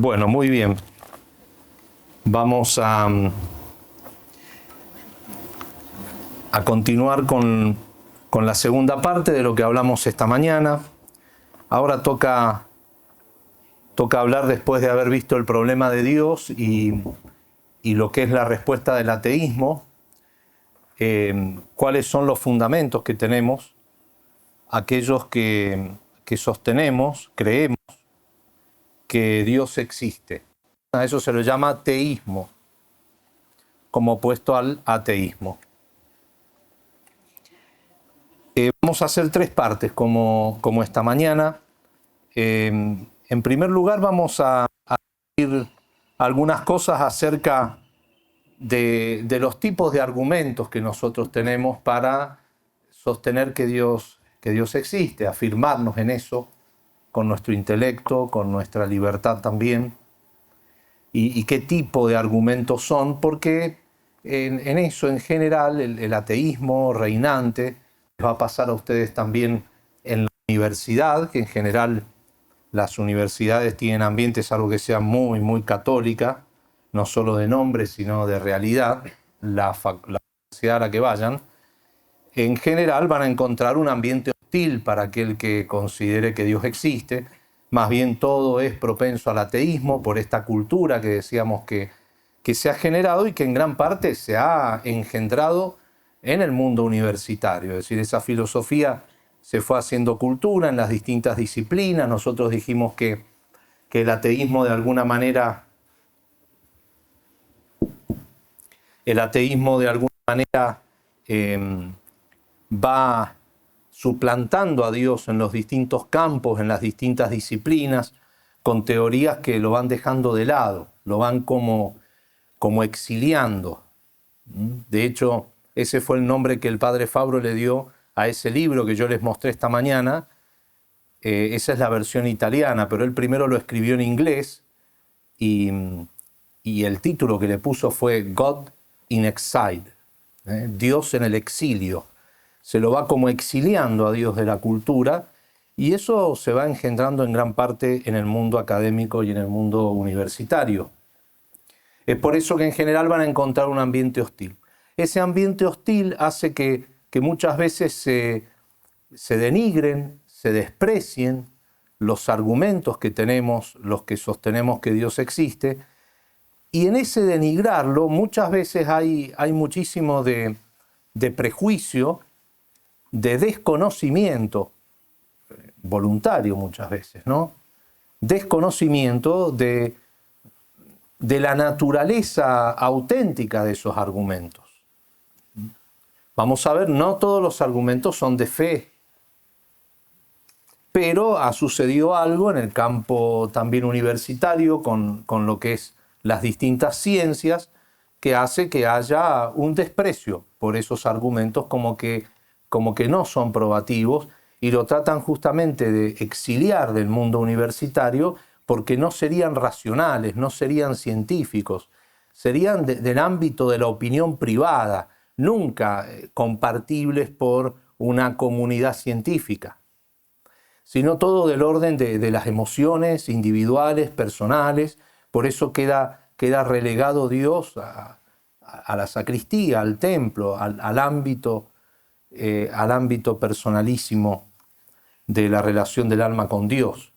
Bueno, muy bien. Vamos a continuar con la segunda parte de lo que hablamos esta mañana. Ahora toca hablar, después de haber visto el problema de Dios y lo que es la respuesta del ateísmo, cuáles son los fundamentos que tenemos, aquellos que sostenemos, creemos que Dios existe. A eso se lo llama teísmo, como opuesto al ateísmo. Vamos a hacer tres partes como esta mañana. En primer lugar vamos a decir algunas cosas acerca de los tipos de argumentos que nosotros tenemos para sostener que Dios existe, afirmarnos en eso con nuestro intelecto, con nuestra libertad también, y qué tipo de argumentos son, porque en eso en general el ateísmo reinante les va a pasar a ustedes también en la universidad, que en general las universidades tienen ambientes, algo que sea muy, muy católica, no solo de nombre, sino de realidad, la universidad a la que vayan, en general van a encontrar un ambiente hostil para aquel que considere que Dios existe. Más bien todo es propenso al ateísmo por esta cultura que decíamos que se ha generado y que en gran parte se ha engendrado en el mundo universitario. Es decir, esa filosofía se fue haciendo cultura en las distintas disciplinas. Nosotros dijimos que el ateísmo de alguna manera va suplantando a Dios en los distintos campos, en las distintas disciplinas, con teorías que lo van dejando de lado, lo van como exiliando. De hecho, ese fue el nombre que el padre Fabro le dio a ese libro que yo les mostré esta mañana. Esa es la versión italiana, pero él primero lo escribió en inglés y el título que le puso fue God in Exile, Dios en el exilio. Se lo va como exiliando a Dios de la cultura, y eso se va engendrando en gran parte en el mundo académico y en el mundo universitario. Es por eso que en general van a encontrar un ambiente hostil. Ese ambiente hostil hace que muchas veces se denigren, se desprecien los argumentos que tenemos, los que sostenemos que Dios existe, y en ese denigrarlo muchas veces hay muchísimo de prejuicio, de desconocimiento, voluntario muchas veces, ¿no? Desconocimiento de la naturaleza auténtica de esos argumentos. Vamos a ver, no todos los argumentos son de fe, pero ha sucedido algo en el campo también universitario con lo que es las distintas ciencias, que hace que haya un desprecio por esos argumentos como que no son probativos, y lo tratan justamente de exiliar del mundo universitario porque no serían racionales, no serían científicos, serían del ámbito de la opinión privada, nunca compartibles por una comunidad científica, sino todo del orden de las emociones individuales, personales. Por eso queda relegado Dios a la sacristía, al templo, al ámbito personalísimo de la relación del alma con Dios.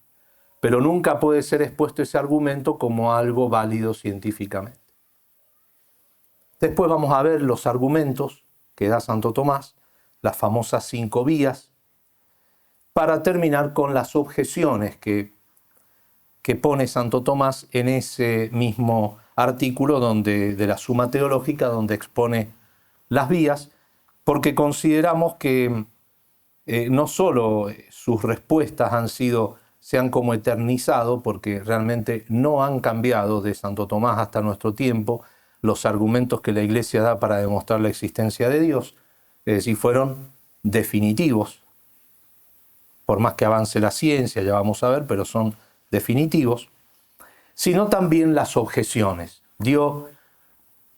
Pero nunca puede ser expuesto ese argumento como algo válido científicamente. Después vamos a ver los argumentos que da Santo Tomás, las famosas 5 vías, para terminar con las objeciones que pone Santo Tomás en ese mismo artículo de la Suma Teológica, donde expone las vías, porque consideramos que no solo sus respuestas se han como eternizado, porque realmente no han cambiado de Santo Tomás hasta nuestro tiempo los argumentos que la Iglesia da para demostrar la existencia de Dios, es decir, fueron definitivos, por más que avance la ciencia, ya vamos a ver, pero son definitivos, sino también las objeciones. Dio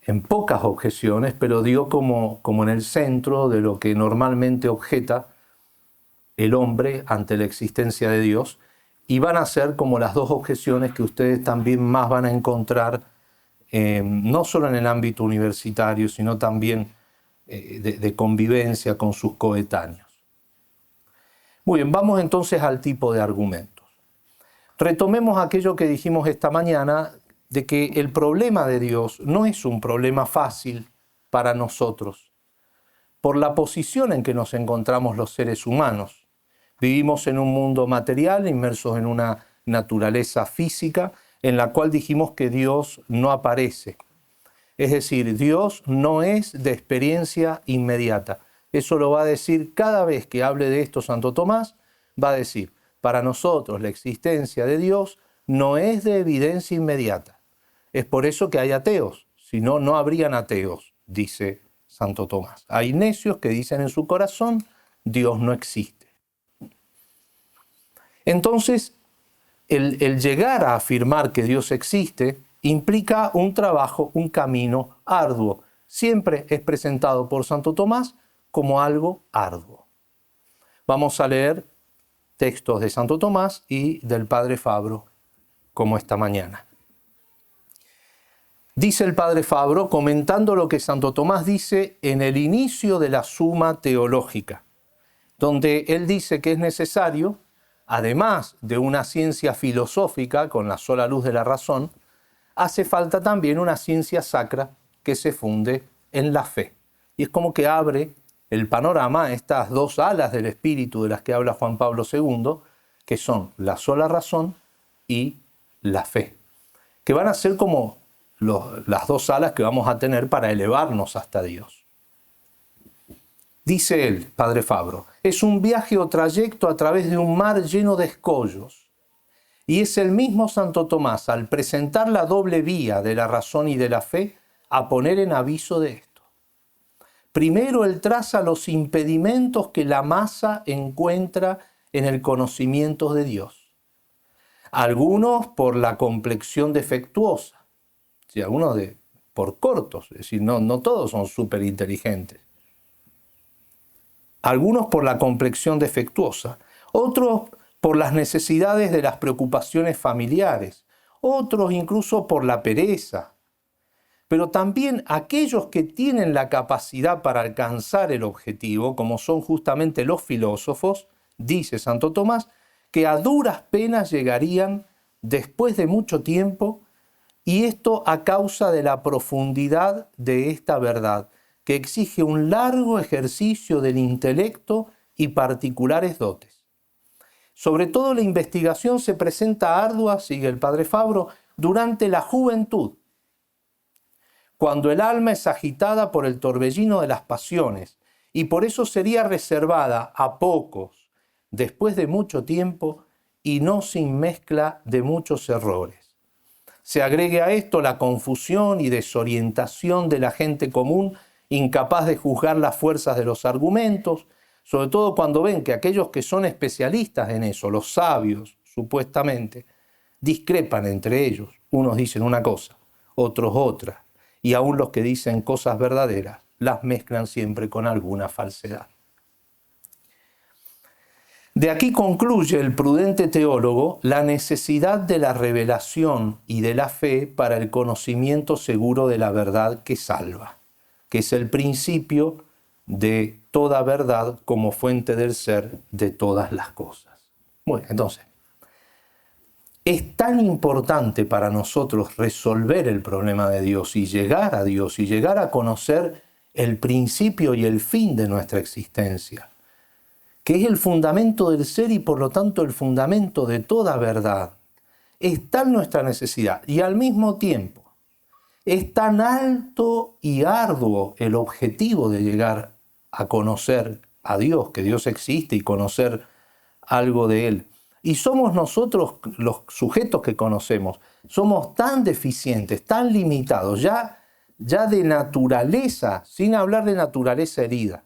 en pocas objeciones, pero dio como en el centro de lo que normalmente objeta el hombre ante la existencia de Dios, y van a ser como las dos objeciones que ustedes también más van a encontrar, no solo en el ámbito universitario, sino también de convivencia con sus coetáneos. Muy bien, vamos entonces al tipo de argumentos. Retomemos aquello que dijimos esta mañana, de que el problema de Dios no es un problema fácil para nosotros, por la posición en que nos encontramos los seres humanos. Vivimos en un mundo material, inmersos en una naturaleza física, en la cual dijimos que Dios no aparece. Es decir, Dios no es de experiencia inmediata. Eso lo va a decir cada vez que hable de esto Santo Tomás, va a decir, para nosotros la existencia de Dios no es de evidencia inmediata. Es por eso que hay ateos, si no, no habrían ateos, dice Santo Tomás. Hay necios que dicen en su corazón, Dios no existe. Entonces, el llegar a afirmar que Dios existe implica un trabajo, un camino arduo. Siempre es presentado por Santo Tomás como algo arduo. Vamos a leer textos de Santo Tomás y del Padre Fabro, como esta mañana. Dice el Padre Fabro, comentando lo que Santo Tomás dice en el inicio de la Suma Teológica, donde él dice que es necesario, además de una ciencia filosófica con la sola luz de la razón, hace falta también una ciencia sacra que se funde en la fe. Y es como que abre el panorama a estas dos alas del espíritu de las que habla Juan Pablo II, que son la sola razón y la fe, que van a ser como las dos alas que vamos a tener para elevarnos hasta Dios. Dice él, Padre Fabro, es un viaje o trayecto a través de un mar lleno de escollos. Y es el mismo Santo Tomás, al presentar la doble vía de la razón y de la fe, a poner en aviso de esto. Primero él traza los impedimentos que la masa encuentra en el conocimiento de Dios. Algunos por la complexión defectuosa, ¿sí? Algunos por cortos, es decir, no todos son súper inteligentes. Algunos por la complexión defectuosa, otros por las necesidades de las preocupaciones familiares, otros incluso por la pereza. Pero también aquellos que tienen la capacidad para alcanzar el objetivo, como son justamente los filósofos, dice Santo Tomás, que a duras penas llegarían después de mucho tiempo, y esto a causa de la profundidad de esta verdad, que exige un largo ejercicio del intelecto y particulares dotes. Sobre todo la investigación se presenta ardua, sigue el Padre Fabro, durante la juventud, cuando el alma es agitada por el torbellino de las pasiones, y por eso sería reservada a pocos, después de mucho tiempo, y no sin mezcla de muchos errores. Se agregue a esto la confusión y desorientación de la gente común, incapaz de juzgar las fuerzas de los argumentos, sobre todo cuando ven que aquellos que son especialistas en eso, los sabios, supuestamente, discrepan entre ellos. Unos dicen una cosa, otros otra, y aún los que dicen cosas verdaderas las mezclan siempre con alguna falsedad. De aquí concluye el prudente teólogo la necesidad de la revelación y de la fe para el conocimiento seguro de la verdad que salva, que es el principio de toda verdad como fuente del ser de todas las cosas. Bueno, entonces, es tan importante para nosotros resolver el problema de Dios y llegar a Dios y llegar a conocer el principio y el fin de nuestra existencia, que es el fundamento del ser y por lo tanto el fundamento de toda verdad. Es tal nuestra necesidad y al mismo tiempo es tan alto y arduo el objetivo de llegar a conocer a Dios, que Dios existe y conocer algo de Él. Y somos nosotros, los sujetos que conocemos, somos tan deficientes, tan limitados, ya de naturaleza, sin hablar de naturaleza herida,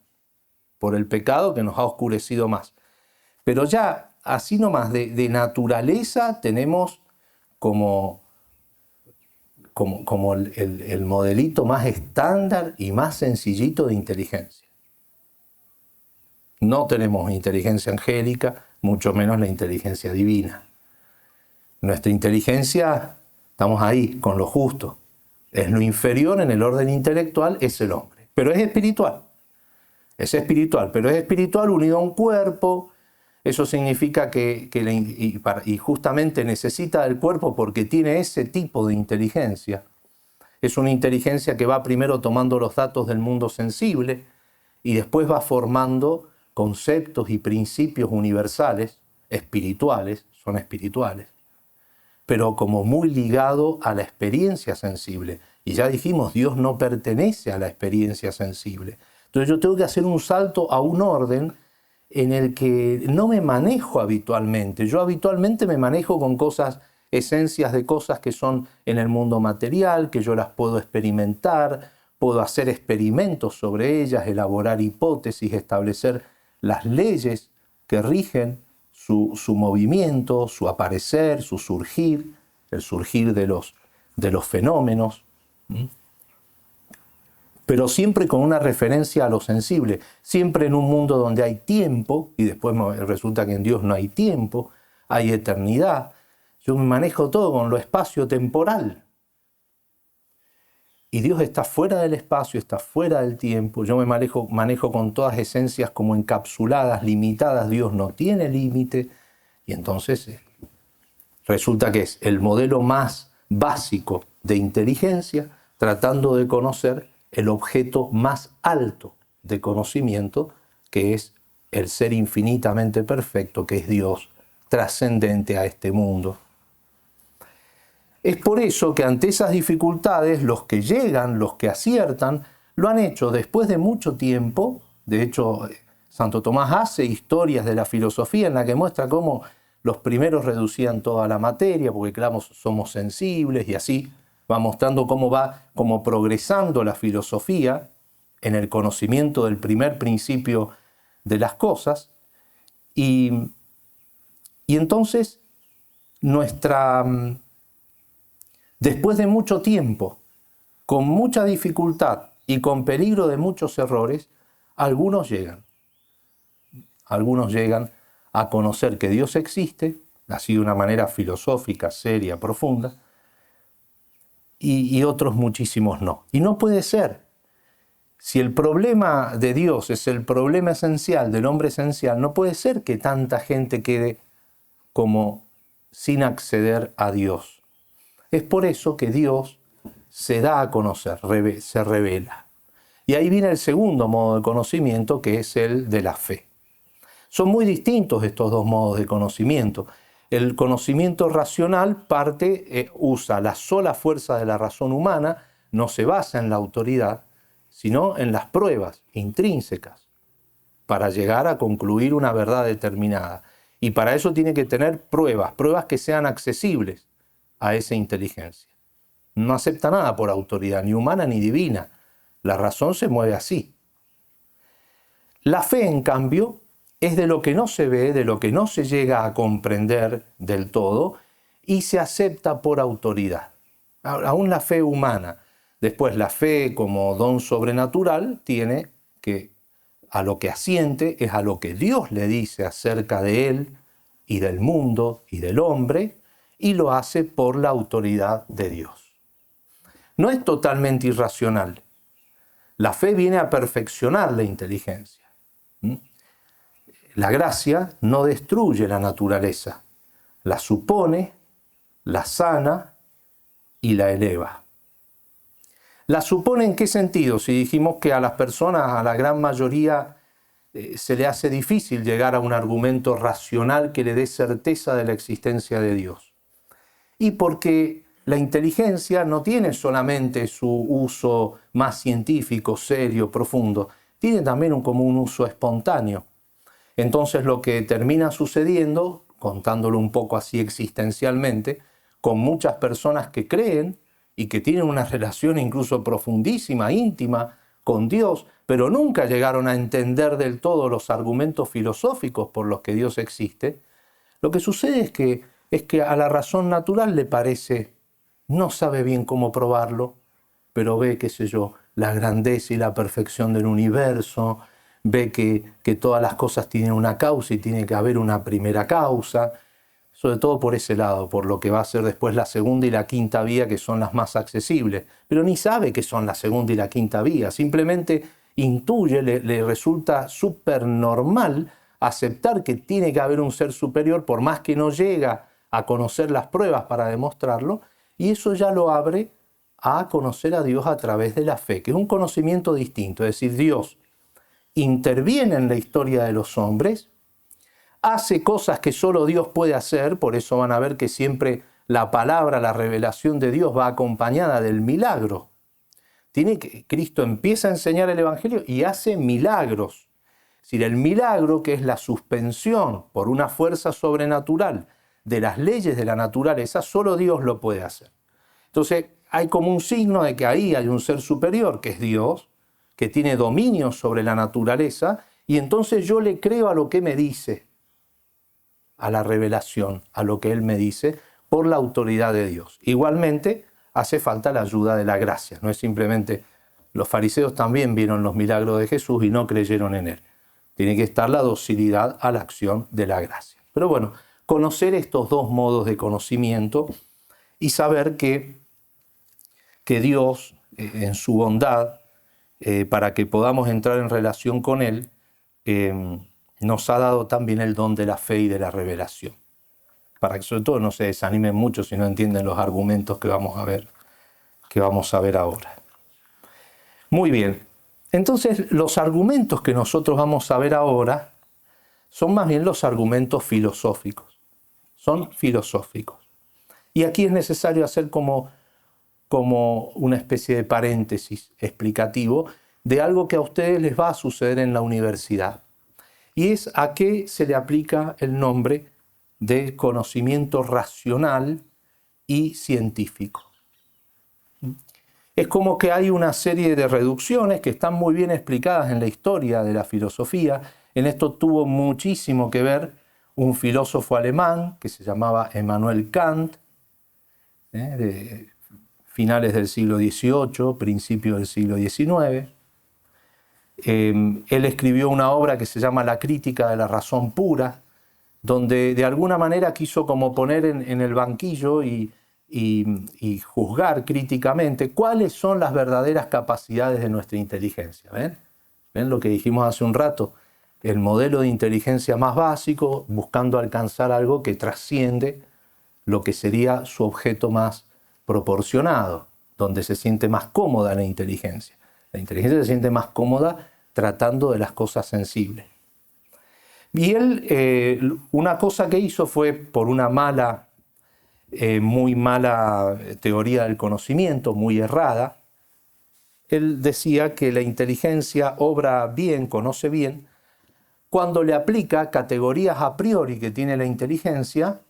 por el pecado que nos ha oscurecido más. Pero ya, así nomás, de naturaleza tenemos como el modelito más estándar y más sencillito de inteligencia. No tenemos inteligencia angélica, mucho menos la inteligencia divina. Nuestra inteligencia, estamos ahí, con lo justo. Es lo inferior en el orden intelectual, es el hombre. Pero es espiritual. Es espiritual, pero es espiritual unido a un cuerpo. Eso significa y justamente necesita del cuerpo porque tiene ese tipo de inteligencia. Es una inteligencia que va primero tomando los datos del mundo sensible y después va formando conceptos y principios universales, espirituales, son espirituales, pero como muy ligado a la experiencia sensible. Y ya dijimos, Dios no pertenece a la experiencia sensible. Entonces yo tengo que hacer un salto a un orden en el que no me manejo habitualmente. Yo habitualmente me manejo con esencias de cosas que son en el mundo material, que yo las puedo experimentar, puedo hacer experimentos sobre ellas, elaborar hipótesis, establecer las leyes que rigen su movimiento, su aparecer, su surgir, el surgir de los fenómenos. Pero siempre con una referencia a lo sensible, siempre en un mundo donde hay tiempo, y después resulta que en Dios no hay tiempo, hay eternidad. Yo me manejo todo con lo espacio-temporal. Y Dios está fuera del espacio, está fuera del tiempo. Yo me manejo con todas esencias como encapsuladas, limitadas. Dios no tiene límite. Y entonces resulta que es el modelo más básico de inteligencia, tratando de conocer el objeto más alto de conocimiento, que es el ser infinitamente perfecto, que es Dios, trascendente a este mundo. Es por eso que ante esas dificultades, los que llegan, los que aciertan, lo han hecho después de mucho tiempo. De hecho, Santo Tomás hace historias de la filosofía en la que muestra cómo los primeros reducían toda la materia, porque claro, somos sensibles, y así va mostrando cómo va progresando la filosofía en el conocimiento del primer principio de las cosas. Y entonces, después de mucho tiempo, con mucha dificultad y con peligro de muchos errores, algunos llegan a conocer que Dios existe, así de una manera filosófica, seria, profunda, y otros muchísimos no. Y no puede ser. Si el problema de Dios es el problema esencial del hombre esencial, no puede ser que tanta gente quede como sin acceder a Dios. Es por eso que Dios se da a conocer, se revela. Y ahí viene el segundo modo de conocimiento, que es el de la fe. Son muy distintos estos dos modos de conocimiento. El conocimiento racional usa la sola fuerza de la razón humana, no se basa en la autoridad, sino en las pruebas intrínsecas para llegar a concluir una verdad determinada. Y para eso tiene que tener pruebas que sean accesibles a esa inteligencia. No acepta nada por autoridad, ni humana ni divina. La razón se mueve así. La fe, en cambio, es de lo que no se ve, de lo que no se llega a comprender del todo, y se acepta por autoridad. Aún la fe humana. Después, la fe como don sobrenatural tiene que, a lo que asiente, es a lo que Dios le dice acerca de él y del mundo y del hombre, y lo hace por la autoridad de Dios. No es totalmente irracional. La fe viene a perfeccionar la inteligencia. La gracia no destruye la naturaleza, la supone, la sana y la eleva. ¿La supone en qué sentido? Si dijimos que a las personas, a la gran mayoría, se le hace difícil llegar a un argumento racional que le dé certeza de la existencia de Dios. Y porque la inteligencia no tiene solamente su uso más científico, serio, profundo, tiene también como un uso espontáneo. Entonces lo que termina sucediendo, contándolo un poco así existencialmente, con muchas personas que creen y que tienen una relación incluso profundísima, íntima con Dios, pero nunca llegaron a entender del todo los argumentos filosóficos por los que Dios existe, lo que sucede es que a la razón natural le parece, no sabe bien cómo probarlo, pero ve, qué sé yo, la grandeza y la perfección del universo, ve que todas las cosas tienen una causa y tiene que haber una primera causa. sobre todo por ese lado, por lo que va a ser después la segunda y la quinta vía, que son las más accesibles. Pero ni sabe que son la segunda y la quinta vía, simplemente intuye, le resulta súper normal aceptar que tiene que haber un ser superior, por más que no llega a conocer las pruebas para demostrarlo, y eso ya lo abre a conocer a Dios a través de la fe, que es un conocimiento distinto. Es decir, Dios interviene en la historia de los hombres, hace cosas que solo Dios puede hacer, por eso van a ver que siempre la palabra, la revelación de Dios va acompañada del milagro. Cristo empieza a enseñar el Evangelio y hace milagros. Es decir, el milagro, que es la suspensión por una fuerza sobrenatural de las leyes de la naturaleza, solo Dios lo puede hacer. Entonces hay como un signo de que ahí hay un ser superior, que es Dios, que tiene dominio sobre la naturaleza, y entonces yo le creo a lo que me dice, a la revelación, a lo que Él me dice, por la autoridad de Dios. Igualmente, hace falta la ayuda de la gracia. No es simplemente, los fariseos también vieron los milagros de Jesús y no creyeron en Él. Tiene que estar la docilidad a la acción de la gracia. Pero bueno, conocer estos dos modos de conocimiento y saber que Dios, en su bondad, para que podamos entrar en relación con Él, nos ha dado también el don de la fe y de la revelación. Para que sobre todo no se desanimen mucho si no entienden los argumentos que vamos a ver ahora. Muy bien. Entonces, los argumentos que nosotros vamos a ver ahora son más bien los argumentos filosóficos. Son filosóficos. Y aquí es necesario hacer como una especie de paréntesis explicativo de algo que a ustedes les va a suceder en la universidad. Y es a qué se le aplica el nombre de conocimiento racional y científico. Es como que hay una serie de reducciones que están muy bien explicadas en la historia de la filosofía. En esto tuvo muchísimo que ver un filósofo alemán que se llamaba Immanuel Kant, de finales del siglo XVIII, principios del siglo XIX. Él escribió una obra que se llama La crítica de la razón pura, donde de alguna manera quiso como poner en el banquillo y juzgar críticamente cuáles son las verdaderas capacidades de nuestra inteligencia. ¿Ven lo que dijimos hace un rato? El modelo de inteligencia más básico, buscando alcanzar algo que trasciende lo que sería su objeto más proporcionado, donde se siente más cómoda la inteligencia. La inteligencia se siente más cómoda tratando de las cosas sensibles. Y él, una cosa que hizo fue, por una muy mala teoría del conocimiento, muy errada, él decía que la inteligencia obra bien, conoce bien, cuando le aplica categorías a priori que tiene la inteligencia,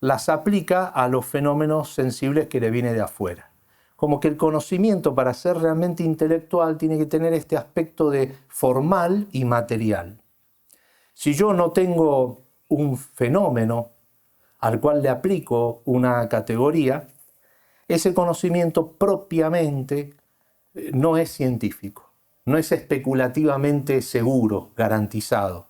las aplica a los fenómenos sensibles que le viene de afuera. Como que el conocimiento, para ser realmente intelectual, tiene que tener este aspecto de formal y material. Si yo no tengo un fenómeno al cual le aplico una categoría, ese conocimiento propiamente no es científico, no es especulativamente seguro, garantizado,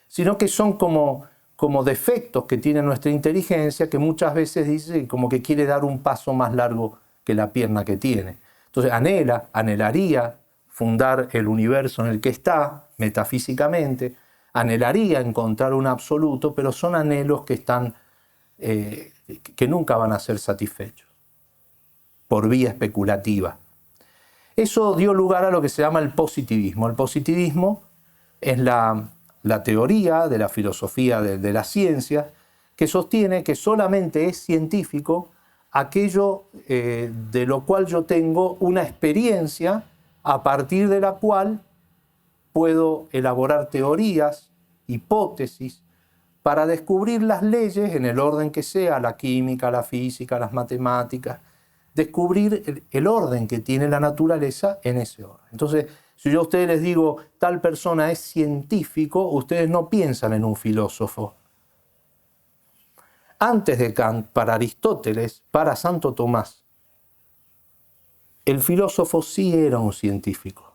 sino que son como defectos que tiene nuestra inteligencia, que muchas veces dice como que quiere dar un paso más largo que la pierna que tiene. Entonces anhelaría fundar el universo en el que está, metafísicamente, anhelaría encontrar un absoluto, pero son anhelos que que nunca van a ser satisfechos por vía especulativa. Eso dio lugar a lo que se llama el positivismo. El positivismo es la teoría de la filosofía de la ciencia que sostiene que solamente es científico aquello de lo cual yo tengo una experiencia a partir de la cual puedo elaborar teorías, hipótesis, para descubrir las leyes en el orden que sea, la química, la física, las matemáticas, descubrir el orden que tiene la naturaleza en ese orden. Entonces, si yo a ustedes les digo, tal persona es científico, ustedes no piensan en un filósofo. Antes de Kant, para Aristóteles, para Santo Tomás, el filósofo sí era un científico,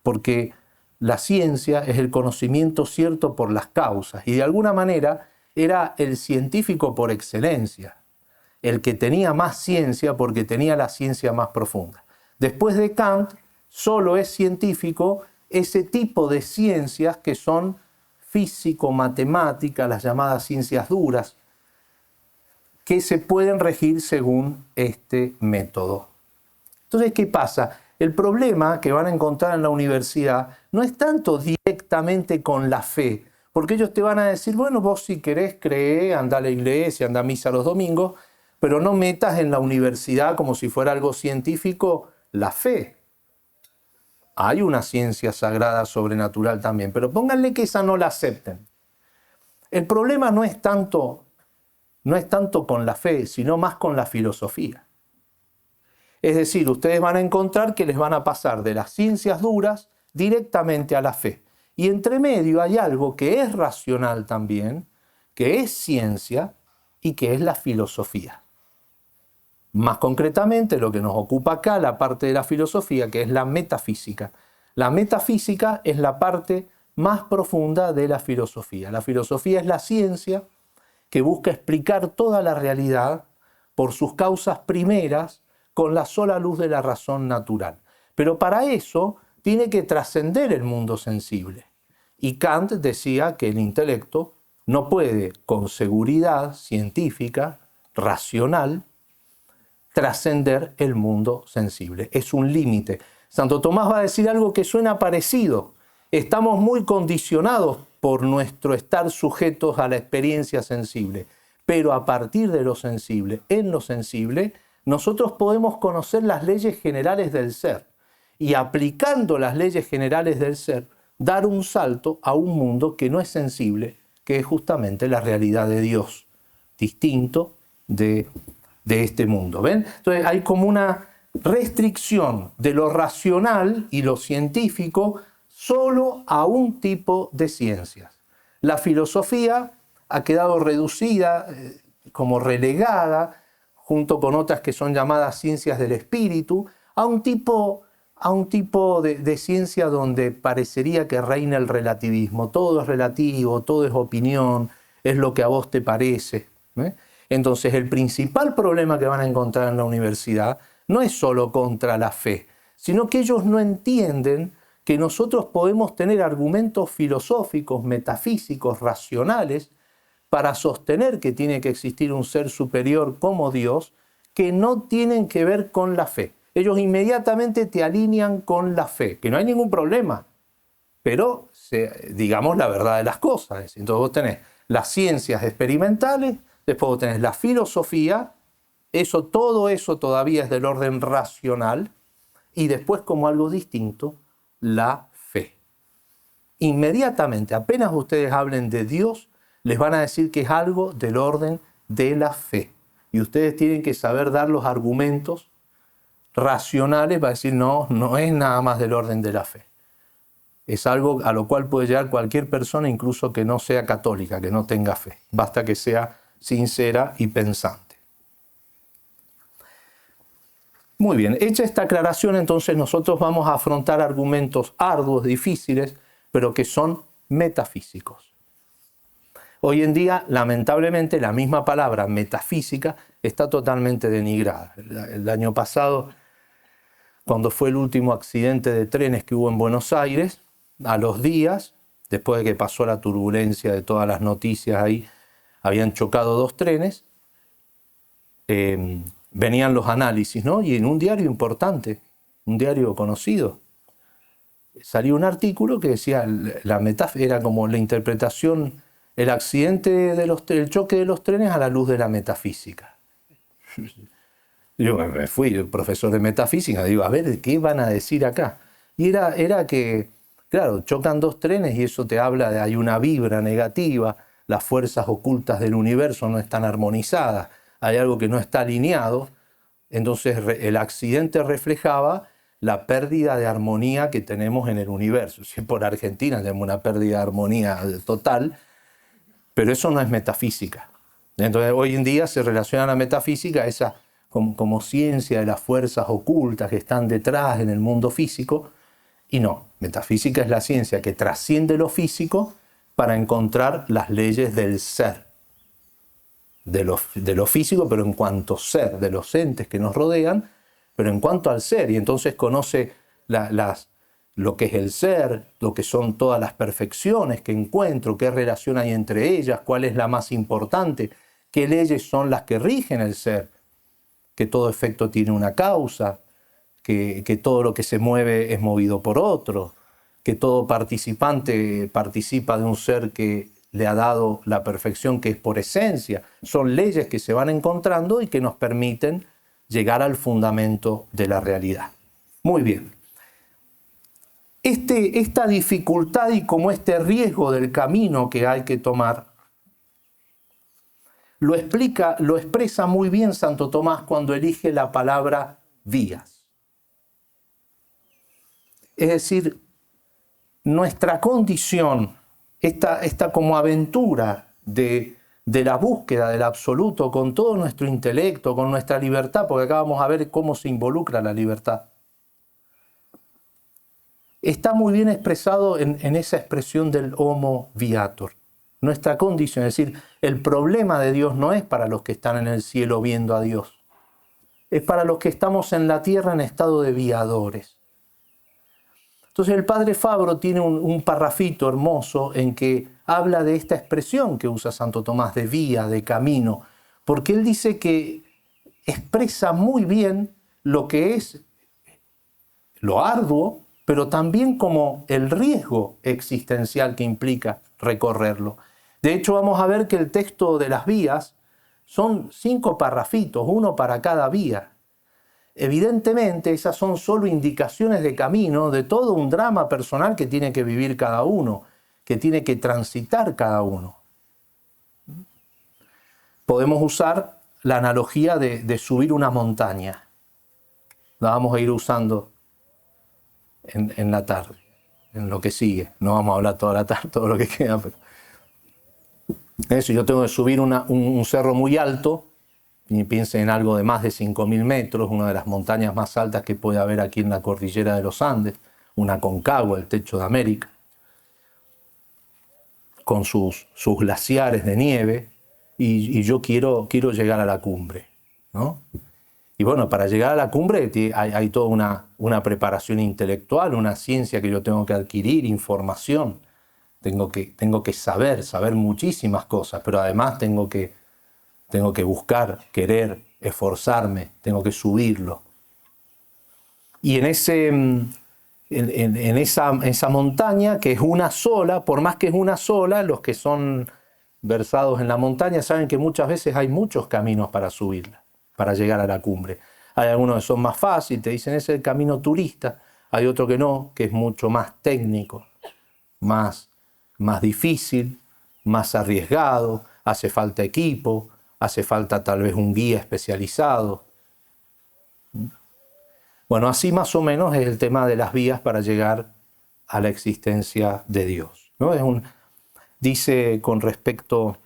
porque la ciencia es el conocimiento cierto por las causas, y de alguna manera era el científico por excelencia, el que tenía más ciencia porque tenía la ciencia más profunda. Después de Kant, solo es científico ese tipo de ciencias que son físico-matemáticas, las llamadas ciencias duras, que se pueden regir según este método. Entonces, ¿qué pasa? El problema que van a encontrar en la universidad no es tanto directamente con la fe, porque ellos te van a decir, bueno, vos si querés cree, anda a la iglesia, anda a misa los domingos, pero no metas en la universidad como si fuera algo científico la fe. Hay una ciencia sagrada sobrenatural también, pero pónganle que esa no la acepten. El problema no es tanto con la fe, sino más con la filosofía. Es decir, ustedes van a encontrar que les van a pasar de las ciencias duras directamente a la fe. Y entre medio hay algo que es racional también, que es ciencia y que es la filosofía. Más concretamente, lo que nos ocupa acá, la parte de la filosofía, que es la metafísica. La metafísica es la parte más profunda de la filosofía. La filosofía es la ciencia que busca explicar toda la realidad por sus causas primeras con la sola luz de la razón natural. Pero para eso tiene que trascender el mundo sensible. Y Kant decía que el intelecto no puede, con seguridad científica, racional, trascender el mundo sensible. Es un límite. Santo Tomás va a decir algo que suena parecido. Estamos muy condicionados por nuestro estar sujetos a la experiencia sensible, pero a partir de lo sensible, en lo sensible, nosotros podemos conocer las leyes generales del ser y aplicando las leyes generales del ser, dar un salto a un mundo que no es sensible, que es justamente la realidad de Dios, distinto de este mundo. ¿Ven? Entonces hay como una restricción de lo racional y lo científico solo a un tipo de ciencias. La filosofía ha quedado reducida, como relegada, junto con otras que son llamadas ciencias del espíritu, a un tipo de ciencia donde parecería que reina el relativismo. Todo es relativo, todo es opinión, es lo que a vos te parece. Entonces el principal problema que van a encontrar en la universidad no es solo contra la fe, sino que ellos no entienden que nosotros podemos tener argumentos filosóficos, metafísicos, racionales, para sostener que tiene que existir un ser superior como Dios, que no tienen que ver con la fe. Ellos inmediatamente te alinean con la fe, que no hay ningún problema, pero digamos la verdad de las cosas. Entonces vos tenés las ciencias experimentales, después vos tenés la filosofía, todo eso todavía es del orden racional, y después como algo distinto, la fe. Inmediatamente, apenas ustedes hablen de Dios, les van a decir que es algo del orden de la fe. Y ustedes tienen que saber dar los argumentos racionales para decir, no es nada más del orden de la fe. Es algo a lo cual puede llegar cualquier persona, incluso que no sea católica, que no tenga fe. Basta que sea sincera y pensante. Muy bien, hecha esta aclaración, entonces nosotros vamos a afrontar argumentos arduos, difíciles, pero que son metafísicos. Hoy en día, lamentablemente, la misma palabra metafísica está totalmente denigrada. El año pasado, cuando fue el último accidente de trenes que hubo en Buenos Aires, a los días, después de que pasó la turbulencia de todas las noticias ahí, habían chocado 2 trenes, venían los análisis, ¿no? Y en un diario importante, un diario conocido, salió un artículo que decía, la metáfora era como la interpretación, el accidente el choque de los trenes a la luz de la metafísica. Yo me fui, el profesor de metafísica, digo, a ver, ¿qué van a decir acá? Y era que, claro, chocan 2 trenes y eso te habla de hay una vibra negativa, las fuerzas ocultas del universo no están armonizadas, hay algo que no está alineado, entonces el accidente reflejaba la pérdida de armonía que tenemos en el universo. Si por Argentina tenemos una pérdida de armonía total, pero eso no es metafísica. Entonces hoy en día se relaciona la metafísica esa como ciencia de las fuerzas ocultas que están detrás en el mundo físico, y no, metafísica es la ciencia que trasciende lo físico para encontrar las leyes del ser. de lo físico, pero en cuanto ser, de los entes que nos rodean, pero en cuanto al ser. Y entonces conoce lo que es el ser, lo que son todas las perfecciones que encuentro, qué relación hay entre ellas, cuál es la más importante, qué leyes son las que rigen el ser, que todo efecto tiene una causa, que todo lo que se mueve es movido por otro, que todo participante participa de un ser que le ha dado la perfección que es por esencia. Son leyes que se van encontrando y que nos permiten llegar al fundamento de la realidad. Muy bien. Esta dificultad y como este riesgo del camino que hay que tomar, lo expresa muy bien Santo Tomás cuando elige la palabra vías. Es decir, nuestra condición, esta como aventura de la búsqueda del absoluto con todo nuestro intelecto, con nuestra libertad, porque acá vamos a ver cómo se involucra la libertad, está muy bien expresado en esa expresión del homo viator. Nuestra condición, es decir, el problema de Dios no es para los que están en el cielo viendo a Dios, es para los que estamos en la tierra en estado de viadores. Entonces el padre Fabro tiene un parrafito hermoso en que habla de esta expresión que usa Santo Tomás de vía, de camino, porque él dice que expresa muy bien lo que es lo arduo, pero también como el riesgo existencial que implica recorrerlo. De hecho, vamos a ver que el texto de las vías son 5 parrafitos, uno para cada vía. Evidentemente, esas son solo indicaciones de camino de todo un drama personal que tiene que vivir cada uno, que tiene que transitar cada uno. Podemos usar la analogía de subir una montaña. La vamos a ir usando en la tarde, en lo que sigue. No vamos a hablar toda la tarde, todo lo que queda. Pero eso, yo tengo que subir un cerro muy alto, y piensen en algo de más de 5.000 metros, una de las montañas más altas que puede haber aquí en la cordillera de los Andes, una Aconcagua, el techo de América, con sus glaciares de nieve, y yo quiero llegar a la cumbre, ¿no? Y bueno, para llegar a la cumbre hay toda una preparación intelectual, una ciencia que yo tengo que adquirir, información. Tengo que saber muchísimas cosas, pero además tengo que buscar, querer, esforzarme, tengo que subirlo. Y en esa montaña, que es una sola, por más que es una sola, los que son versados en la montaña saben que muchas veces hay muchos caminos para subirla, para llegar a la cumbre. Hay algunos que son más fáciles, te dicen ese es el camino turista, hay otro que no, que es mucho más técnico, más difícil, más arriesgado, hace falta equipo, hace falta tal vez un guía especializado. Bueno, así más o menos es el tema de las vías para llegar a la existencia de Dios, ¿no? Dice con respecto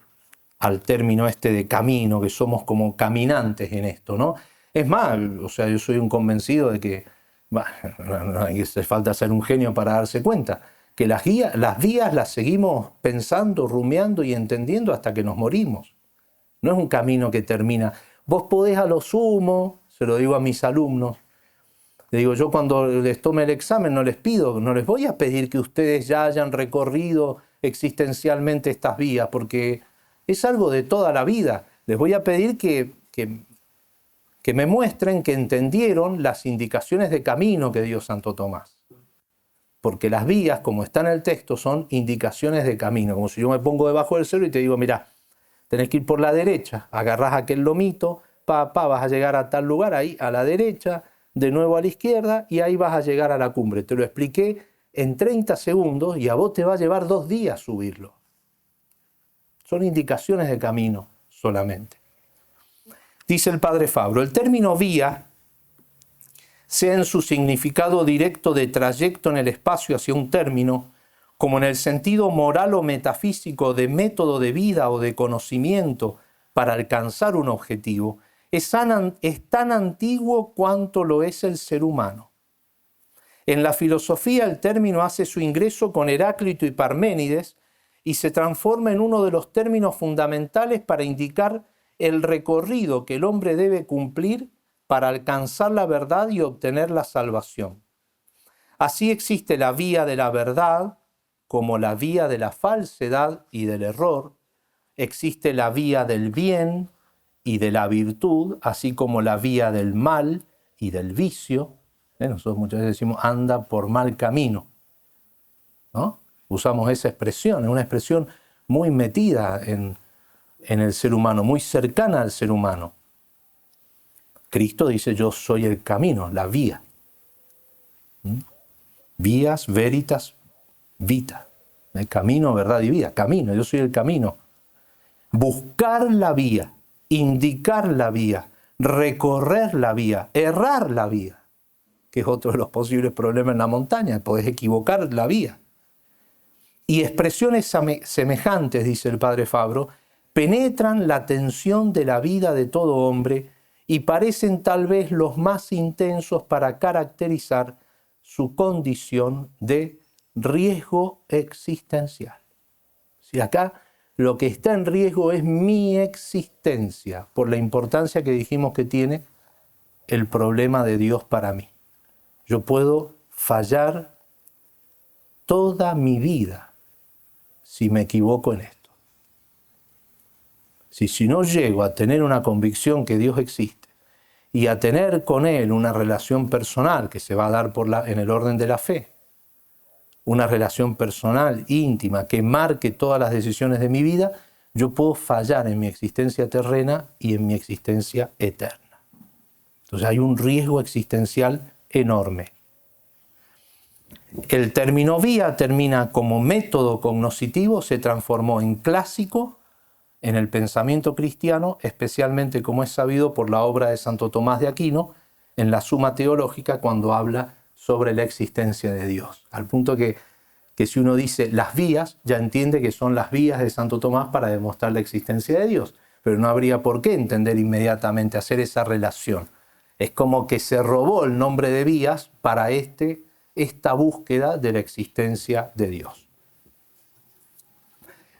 al término este de camino, que somos como caminantes en esto, ¿no? Es más, o sea, yo soy un convencido de que, no hace falta ser un genio para darse cuenta, que las vías las seguimos pensando, rumiando y entendiendo hasta que nos morimos. No es un camino que termina. Vos podés a lo sumo, se lo digo a mis alumnos, le digo, yo cuando les tome el examen no les voy a pedir que ustedes ya hayan recorrido existencialmente estas vías, porque es algo de toda la vida. Les voy a pedir que me muestren que entendieron las indicaciones de camino que dio Santo Tomás. Porque las vías, como está en el texto, son indicaciones de camino. Como si yo me pongo debajo del cerro y te digo, mirá, tenés que ir por la derecha, agarrás aquel lomito, vas a llegar a tal lugar, ahí a la derecha, de nuevo a la izquierda y ahí vas a llegar a la cumbre. Te lo expliqué en 30 segundos y a vos te va a llevar 2 días subirlo. Son indicaciones de camino solamente. Dice el padre Fabro, el término vía, sea en su significado directo de trayecto en el espacio hacia un término, como en el sentido moral o metafísico de método de vida o de conocimiento para alcanzar un objetivo, es tan antiguo cuanto lo es el ser humano. En la filosofía el término hace su ingreso con Heráclito y Parménides y se transforma en uno de los términos fundamentales para indicar el recorrido que el hombre debe cumplir para alcanzar la verdad y obtener la salvación. Así existe la vía de la verdad como la vía de la falsedad y del error. Existe la vía del bien y de la virtud, así como la vía del mal y del vicio. Nosotros muchas veces decimos, anda por mal camino, ¿no? Usamos esa expresión, es una expresión muy metida en el ser humano, muy cercana al ser humano. Cristo dice, yo soy el camino, la vía. Vías, veritas, vita. El camino, verdad y vida. Camino, yo soy el camino. Buscar la vía, indicar la vía, recorrer la vía, errar la vía, que es otro de los posibles problemas en la montaña, podés equivocar la vía. Y expresiones semejantes, dice el padre Fabro, penetran la tensión de la vida de todo hombre y parecen tal vez los más intensos para caracterizar su condición de riesgo existencial. Si acá lo que está en riesgo es mi existencia, por la importancia que dijimos que tiene el problema de Dios para mí. Yo puedo fallar toda mi vida si me equivoco en esto. Si no llego a tener una convicción que Dios existe y a tener con Él una relación personal que se va a dar en el orden de la fe, una relación personal, íntima, que marque todas las decisiones de mi vida, yo puedo fallar en mi existencia terrena y en mi existencia eterna. Entonces hay un riesgo existencial enorme. El término vía termina como método cognoscitivo, se transformó en clásico en el pensamiento cristiano, especialmente como es sabido por la obra de Santo Tomás de Aquino, en la Suma Teológica, cuando habla sobre la existencia de Dios. Al punto que si uno dice las vías, ya entiende que son las vías de Santo Tomás para demostrar la existencia de Dios. Pero no habría por qué entender inmediatamente, hacer esa relación. Es como que se robó el nombre de vías para esta búsqueda de la existencia de Dios.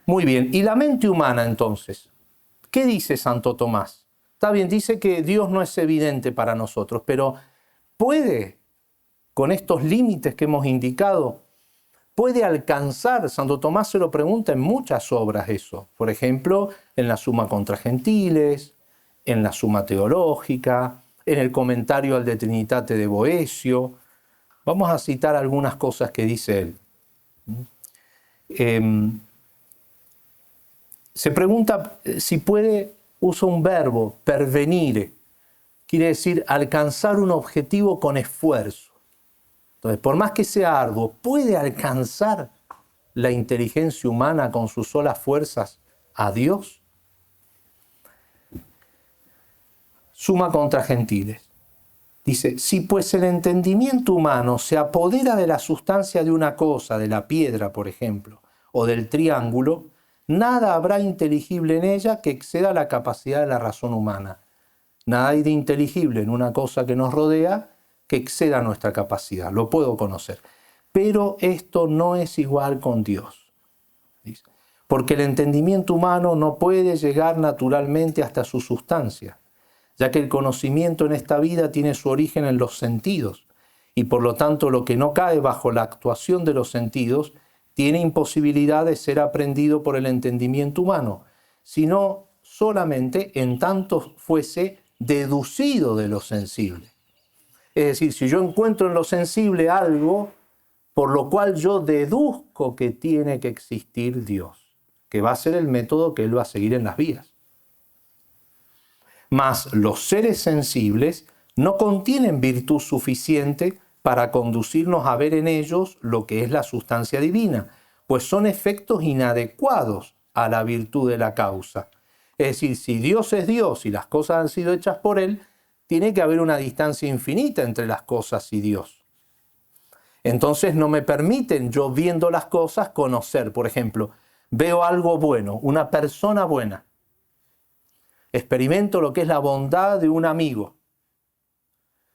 Muy bien, ¿y la mente humana entonces? ¿Qué dice Santo Tomás? Está bien, dice que Dios no es evidente para nosotros, pero ¿puede, con estos límites que hemos indicado, puede alcanzar? Santo Tomás se lo pregunta en muchas obras eso. Por ejemplo, en la Suma contra Gentiles, en la Suma Teológica, en el comentario al De Trinitate de Boecio. Vamos a citar algunas cosas que dice él. Se pregunta si puede, usa un verbo, pervenire, quiere decir alcanzar un objetivo con esfuerzo. Entonces, por más que sea arduo, ¿puede alcanzar la inteligencia humana con sus solas fuerzas a Dios? Suma contra Gentiles. Dice, si pues el entendimiento humano se apodera de la sustancia de una cosa, de la piedra, por ejemplo, o del triángulo, nada habrá inteligible en ella que exceda la capacidad de la razón humana. Nada hay de inteligible en una cosa que nos rodea que exceda nuestra capacidad. Lo puedo conocer. Pero esto no es igual con Dios. ¿Dice? Porque el entendimiento humano no puede llegar naturalmente hasta su sustancia, ya que el conocimiento en esta vida tiene su origen en los sentidos, y por lo tanto lo que no cae bajo la actuación de los sentidos tiene imposibilidad de ser aprendido por el entendimiento humano, sino solamente en tanto fuese deducido de lo sensible. Es decir, si yo encuentro en lo sensible algo por lo cual yo deduzco que tiene que existir Dios, que va a ser el método que él va a seguir en las vías. Mas los seres sensibles no contienen virtud suficiente para conducirnos a ver en ellos lo que es la sustancia divina, pues son efectos inadecuados a la virtud de la causa. Es decir, si Dios es Dios y las cosas han sido hechas por Él, tiene que haber una distancia infinita entre las cosas y Dios. Entonces no me permiten yo viendo las cosas conocer. Por ejemplo, veo algo bueno, una persona buena. Experimento lo que es la bondad de un amigo.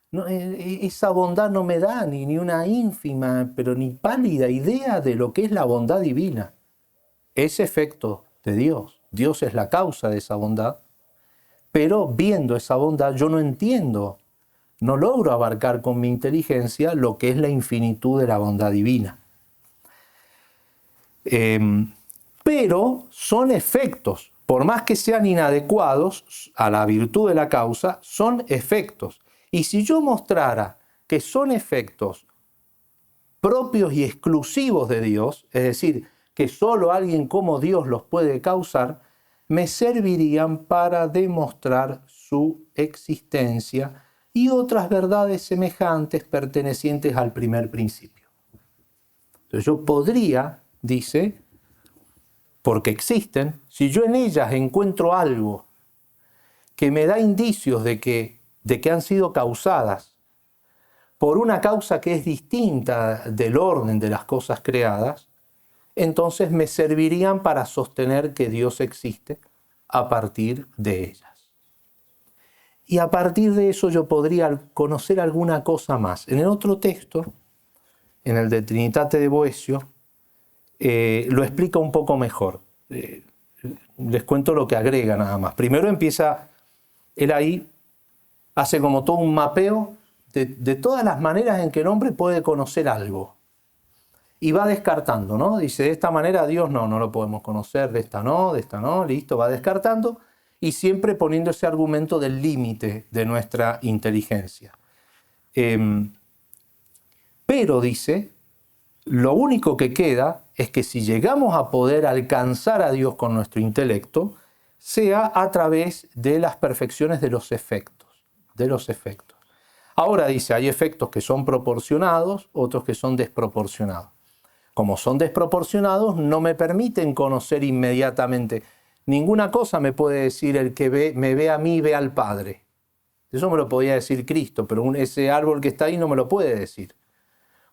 No, esa bondad no me da ni una ínfima, pero ni pálida idea de lo que es la bondad divina. Es efecto de Dios. Dios es la causa de esa bondad. pero viendo esa bondad yo no entiendo, no logro abarcar con mi inteligencia lo que es la infinitud de la bondad divina. Pero son efectos, por más que sean inadecuados a la virtud de la causa, son efectos. Y si yo mostrara que son efectos propios y exclusivos de Dios, es decir, que solo alguien como Dios los puede causar, me servirían para demostrar su existencia y otras verdades semejantes pertenecientes al primer principio. Entonces yo podría, dice, porque existen, si yo en ellas encuentro algo que me da indicios de que han sido causadas por una causa que es distinta del orden de las cosas creadas, entonces me servirían para sostener que Dios existe a partir de ellas. Y a partir de eso yo podría conocer alguna cosa más. En el otro texto, en el de Trinitate de Boecio, lo explica un poco mejor. Les cuento lo que agrega nada más. Primero empieza, él ahí hace como todo un mapeo de todas las maneras en que el hombre puede conocer algo. Y va descartando, ¿no? Dice, de esta manera Dios no lo podemos conocer, de esta no, listo, va descartando y siempre poniendo ese argumento del límite de nuestra inteligencia. Pero dice, lo único que queda es que si llegamos a poder alcanzar a Dios con nuestro intelecto, sea a través de las perfecciones de los efectos. Ahora dice, hay efectos que son proporcionados, otros que son desproporcionados. Como son desproporcionados, no me permiten conocer inmediatamente. Ninguna cosa me puede decir el que me ve a mí, ve al Padre. Eso me lo podía decir Cristo, pero ese árbol que está ahí no me lo puede decir.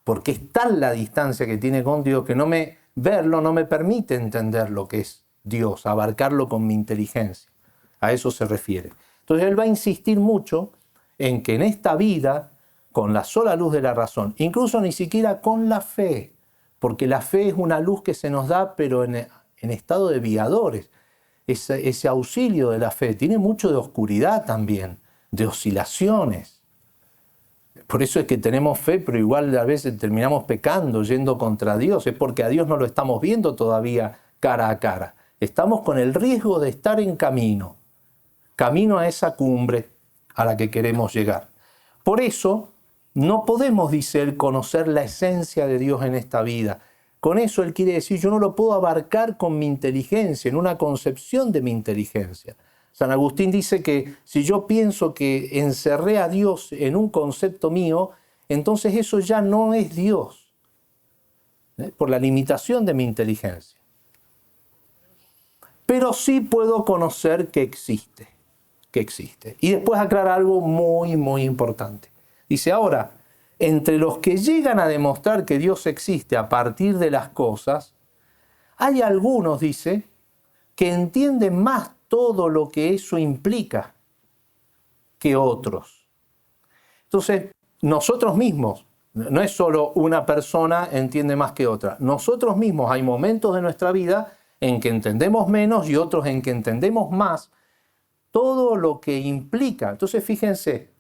Porque es tal la distancia que tiene con Dios que verlo no me permite entender lo que es Dios, abarcarlo con mi inteligencia. A eso se refiere. Entonces él va a insistir mucho en que en esta vida, con la sola luz de la razón, incluso ni siquiera con la fe, porque la fe es una luz que se nos da, pero en estado de viadores. Ese auxilio de la fe tiene mucho de oscuridad también, de oscilaciones. Por eso es que tenemos fe, pero igual a veces terminamos pecando, yendo contra Dios. Es porque a Dios no lo estamos viendo todavía cara a cara. Estamos con el riesgo de estar en camino a esa cumbre a la que queremos llegar. Por eso no podemos, dice él, conocer la esencia de Dios en esta vida. Con eso él quiere decir, yo no lo puedo abarcar con mi inteligencia, en una concepción de mi inteligencia. San Agustín dice que si yo pienso que encerré a Dios en un concepto mío, entonces eso ya no es Dios, por la limitación de mi inteligencia. Pero sí puedo conocer que existe. Y después aclara algo muy, muy importante. Dice, ahora, entre los que llegan a demostrar que Dios existe a partir de las cosas, hay algunos, dice, que entienden más todo lo que eso implica que otros. Entonces, nosotros mismos, no es solo una persona entiende más que otra, nosotros mismos hay momentos de nuestra vida en que entendemos menos y otros en que entendemos más todo lo que implica. Entonces, fíjense,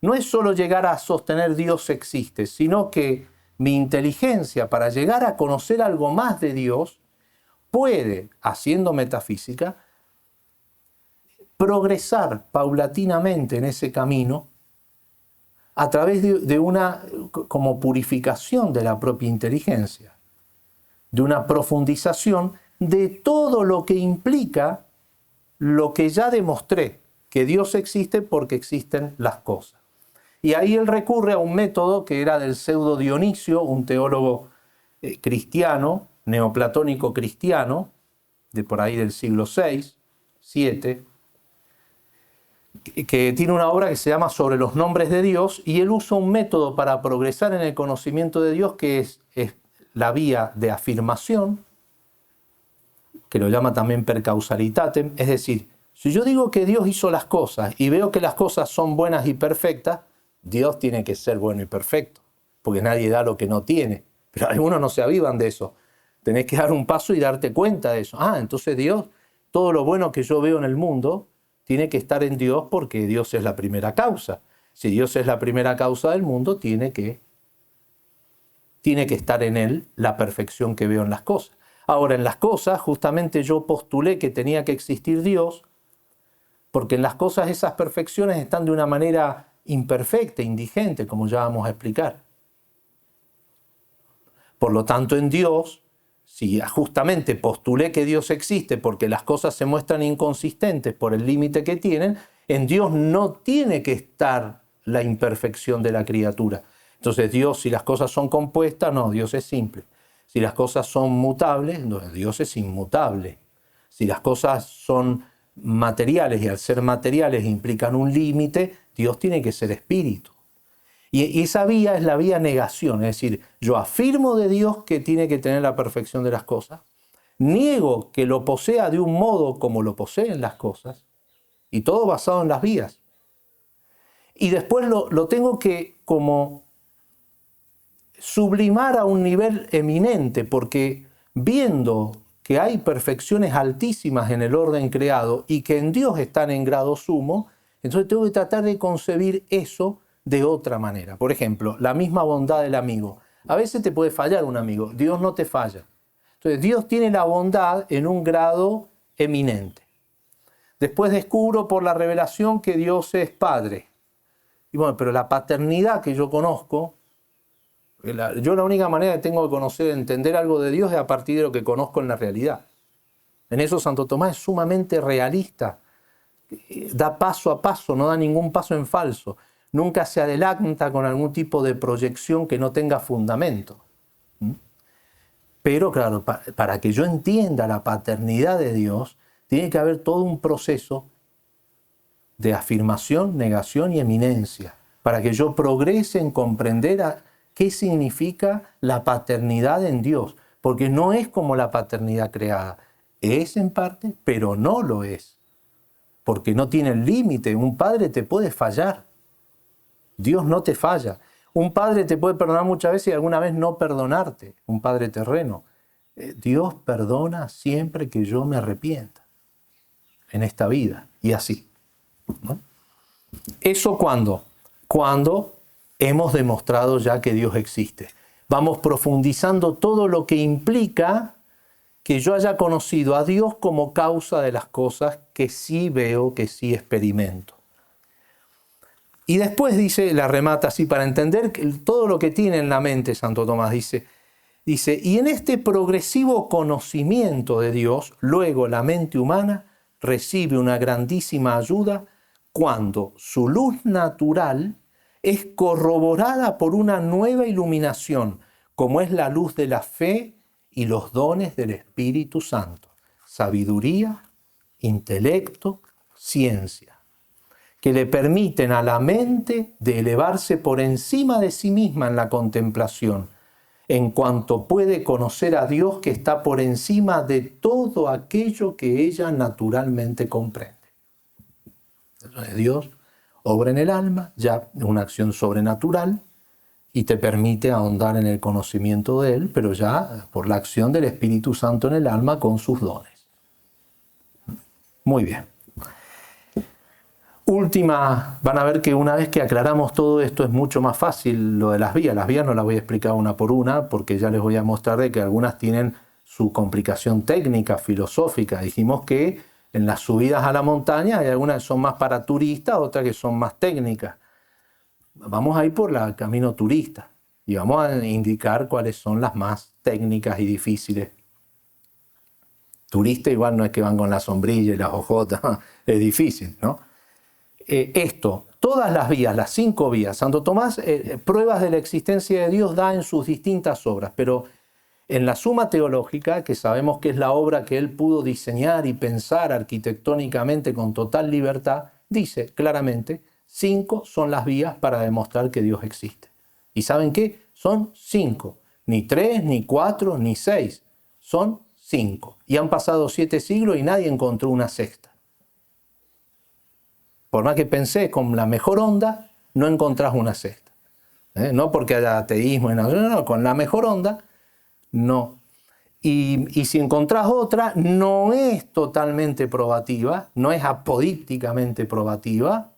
no es solo llegar a sostener Dios existe, sino que mi inteligencia para llegar a conocer algo más de Dios puede, haciendo metafísica, progresar paulatinamente en ese camino a través de una como purificación de la propia inteligencia, de una profundización de todo lo que implica lo que ya demostré, que Dios existe porque existen las cosas. Y ahí él recurre a un método que era del pseudo Dionisio, un teólogo cristiano, neoplatónico cristiano, de por ahí del siglo VI, VII, que tiene una obra que se llama Sobre los nombres de Dios, y él usa un método para progresar en el conocimiento de Dios que es la vía de afirmación, que lo llama también per causalitatem, es decir, si yo digo que Dios hizo las cosas y veo que las cosas son buenas y perfectas, Dios tiene que ser bueno y perfecto, porque nadie da lo que no tiene, pero algunos no se avivan de eso. Tenés que dar un paso y darte cuenta de eso. Entonces Dios, todo lo bueno que yo veo en el mundo, tiene que estar en Dios porque Dios es la primera causa. Si Dios es la primera causa del mundo, tiene que estar en Él la perfección que veo en las cosas. Ahora, en las cosas, justamente yo postulé que tenía que existir Dios, porque en las cosas esas perfecciones están de una manera imperfecta, indigente, como ya vamos a explicar. Por lo tanto, en Dios, si justamente postulé que Dios existe porque las cosas se muestran inconsistentes por el límite que tienen, en Dios no tiene que estar la imperfección de la criatura. Entonces Dios, si las cosas son compuestas, no, Dios es simple. Si las cosas son mutables, no, Dios es inmutable. Si las cosas son materiales y al ser materiales implican un límite, Dios tiene que ser espíritu. Y esa vía es la vía negación, es decir, yo afirmo de Dios que tiene que tener la perfección de las cosas, niego que lo posea de un modo como lo poseen las cosas, y todo basado en las vías. Y después lo tengo que como sublimar a un nivel eminente, porque viendo que hay perfecciones altísimas en el orden creado y que en Dios están en grado sumo, entonces tengo que tratar de concebir eso de otra manera. Por ejemplo, la misma bondad del amigo. A veces te puede fallar un amigo, Dios no te falla. Entonces Dios tiene la bondad en un grado eminente. Después descubro por la revelación que Dios es Padre. Y bueno, pero la paternidad que yo conozco, yo la única manera que tengo de conocer, entender algo de Dios es a partir de lo que conozco en la realidad. En eso Santo Tomás es sumamente realista. Da paso a paso, no da ningún paso en falso. Nunca se adelanta con algún tipo de proyección que no tenga fundamento. Pero claro, para que yo entienda la paternidad de Dios, tiene que haber todo un proceso de afirmación, negación y eminencia, para que yo progrese en comprender qué significa la paternidad en Dios, porque no es como la paternidad creada. Es en parte, pero no lo es, porque no tiene límite. Un padre te puede fallar. Dios no te falla. Un padre te puede perdonar muchas veces y alguna vez no perdonarte, un padre terreno. Dios perdona siempre que yo me arrepienta en esta vida y así, ¿no? ¿Eso cuándo? Cuando hemos demostrado ya que Dios existe. Vamos profundizando todo lo que implica que yo haya conocido a Dios como causa de las cosas que sí veo, que sí experimento. Y después dice, la remata así para entender todo lo que tiene en la mente Santo Tomás, dice, y en este progresivo conocimiento de Dios, luego la mente humana recibe una grandísima ayuda cuando su luz natural es corroborada por una nueva iluminación, como es la luz de la fe y los dones del Espíritu Santo, sabiduría, intelecto, ciencia, que le permiten a la mente de elevarse por encima de sí misma en la contemplación, en cuanto puede conocer a Dios que está por encima de todo aquello que ella naturalmente comprende. Entonces Dios obra en el alma, ya una acción sobrenatural, y te permite ahondar en el conocimiento de Él, pero ya por la acción del Espíritu Santo en el alma con sus dones. Muy bien. Última, van a ver que una vez que aclaramos todo esto es mucho más fácil lo de las vías. Las vías no las voy a explicar una por una porque ya les voy a mostrar de que algunas tienen su complicación técnica, filosófica. Dijimos que en las subidas a la montaña hay algunas que son más para turistas, otras que son más técnicas. Vamos a ir por el camino turista y vamos a indicar cuáles son las más técnicas y difíciles. Turista igual no es que van con la sombrilla y las ojotas, es difícil, ¿no? Todas las vías, las 5 vías, Santo Tomás, pruebas de la existencia de Dios da en sus distintas obras, pero en la Suma Teológica, que sabemos que es la obra que él pudo diseñar y pensar arquitectónicamente con total libertad, dice claramente, 5 son las vías para demostrar que Dios existe. ¿Y saben qué? Son 5, ni 3, ni 4, ni 6, son 5. Y han pasado 7 siglos y nadie encontró una sexta. Por más que pensé con la mejor onda, no encontrás una sexta. No porque haya ateísmo, no, con la mejor onda, no. Y si encontrás otra, no es totalmente probativa, no es apodípticamente probativa,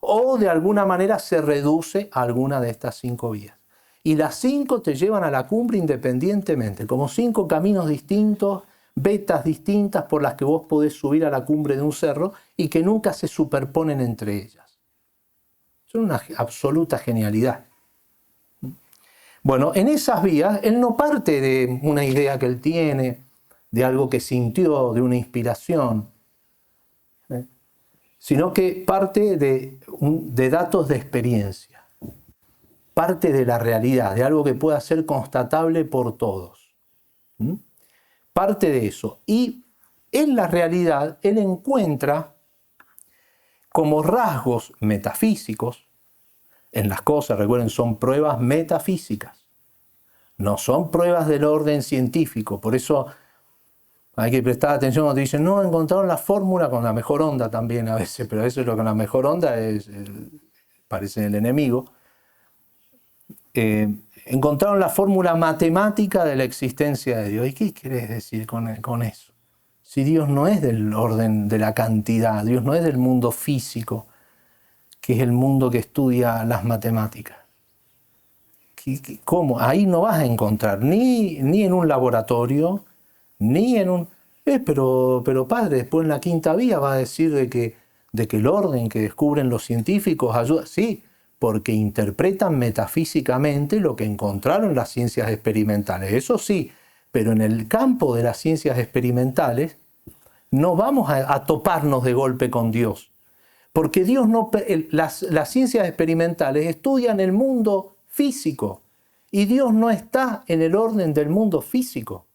o de alguna manera se reduce a alguna de estas 5 vías. Y las 5 te llevan a la cumbre independientemente, como 5 caminos distintos, vetas distintas por las que vos podés subir a la cumbre de un cerro y que nunca se superponen entre ellas. Son una absoluta genialidad. Bueno, en esas vías, él no parte de una idea que él tiene, de algo que sintió, de una inspiración, sino que parte de datos de experiencia, parte de la realidad, de algo que pueda ser constatable por todos. Parte de eso. Y en la realidad, él encuentra como rasgos metafísicos, en las cosas, recuerden, son pruebas metafísicas, no son pruebas del orden científico. Por eso hay que prestar atención cuando te dicen, no, encontraron la fórmula con la mejor onda también a veces, pero eso es lo que la mejor onda es, parece el enemigo. Encontraron la fórmula matemática de la existencia de Dios. ¿Y qué querés decir con eso? Si Dios no es del orden de la cantidad, Dios no es del mundo físico, que es el mundo que estudia las matemáticas. ¿Cómo? Ahí no vas a encontrar ni en un laboratorio, ni en un... pero padre, después en la quinta vía va a decir de que el orden que descubren los científicos ayuda. Sí, porque interpretan metafísicamente lo que encontraron las ciencias experimentales. Eso sí, pero en el campo de las ciencias experimentales no vamos a toparnos de golpe con Dios. Porque Dios no, las ciencias experimentales estudian el mundo físico y Dios no está en el orden del mundo físico.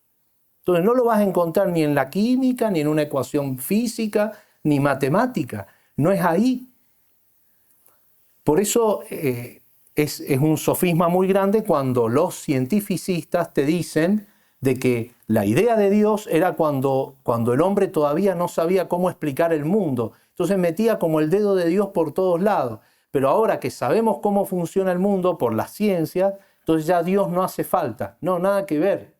Entonces no lo vas a encontrar ni en la química, ni en una ecuación física, ni matemática. No es ahí. Por eso es un sofisma muy grande cuando los cientificistas te dicen de que la idea de Dios era cuando el hombre todavía no sabía cómo explicar el mundo. Entonces metía como el dedo de Dios por todos lados. Pero ahora que sabemos cómo funciona el mundo por la ciencia, entonces ya Dios no hace falta. No, nada que ver.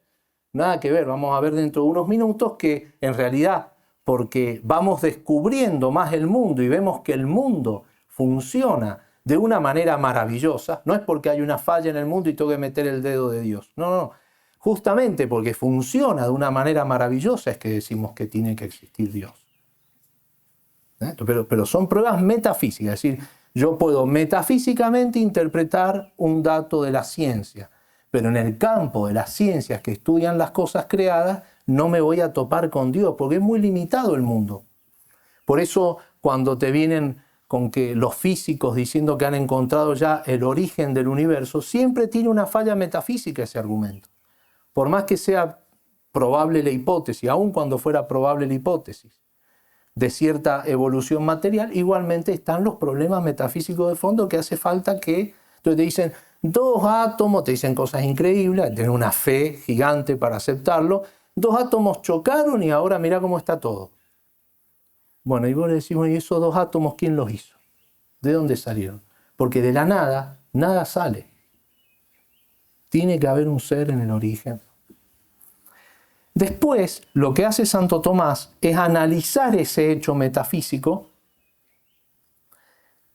Nada que ver. Vamos a ver dentro de unos minutos que en realidad, porque vamos descubriendo más el mundo y vemos que el mundo funciona de una manera maravillosa, no es porque hay una falla en el mundo y tengo que meter el dedo de Dios. No, no. Justamente porque funciona de una manera maravillosa es que decimos que tiene que existir Dios. Pero son pruebas metafísicas, es decir, yo puedo metafísicamente interpretar un dato de la ciencia, pero en el campo de las ciencias que estudian las cosas creadas no me voy a topar con Dios, porque es muy limitado el mundo. Por eso cuando te vienen con que los físicos diciendo que han encontrado ya el origen del universo, siempre tiene una falla metafísica ese argumento. Por más que sea probable la hipótesis, aun cuando fuera probable la hipótesis de cierta evolución material, igualmente están los problemas metafísicos de fondo que hace falta que... Entonces te dicen, 2 átomos, te dicen cosas increíbles, tener una fe gigante para aceptarlo, 2 átomos chocaron y ahora mira cómo está todo. Bueno, y vos le decís, bueno, ¿y esos 2 átomos quién los hizo? ¿De dónde salieron? Porque de la nada, nada sale. Tiene que haber un ser en el origen. Después, lo que hace Santo Tomás es analizar ese hecho metafísico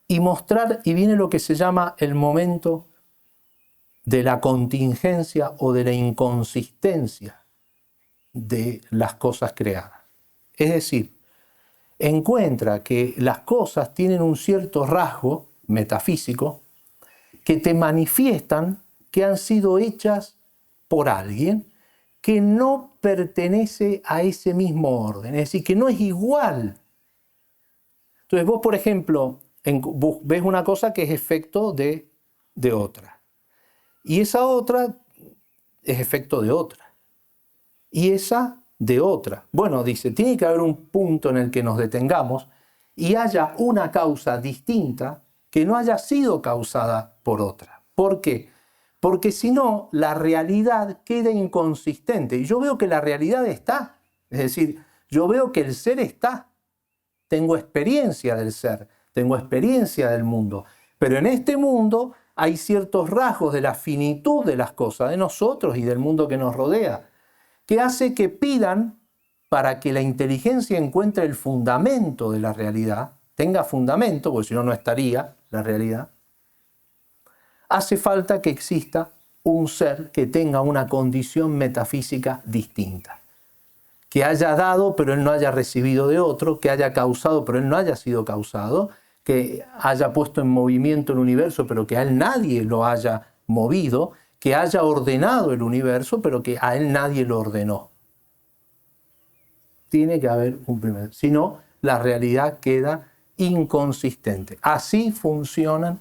y mostrar, y viene lo que se llama el momento de la contingencia o de la inconsistencia de las cosas creadas. Es decir, encuentra que las cosas tienen un cierto rasgo metafísico que te manifiestan que han sido hechas por alguien que no pertenece a ese mismo orden, es decir, que no es igual. Entonces vos, por ejemplo, ves una cosa que es efecto de otra, y esa otra es efecto de otra, y esa de otra. Bueno, dice, tiene que haber un punto en el que nos detengamos y haya una causa distinta que no haya sido causada por otra. ¿Por qué? Porque si no, la realidad queda inconsistente. Y yo veo que la realidad está. Es decir, yo veo que el ser está. Tengo experiencia del ser, tengo experiencia del mundo. Pero en este mundo hay ciertos rasgos de la finitud de las cosas, de nosotros y del mundo que nos rodea, que hace que pidan para que la inteligencia encuentre el fundamento de la realidad, tenga fundamento, porque si no, no estaría la realidad. Hace falta que exista un ser que tenga una condición metafísica distinta, que haya dado pero él no haya recibido de otro, que haya causado pero él no haya sido causado, que haya puesto en movimiento el universo pero que a él nadie lo haya movido, que haya ordenado el universo pero que a él nadie lo ordenó. Tiene que haber un primero, si no, la realidad queda inconsistente. Así funcionan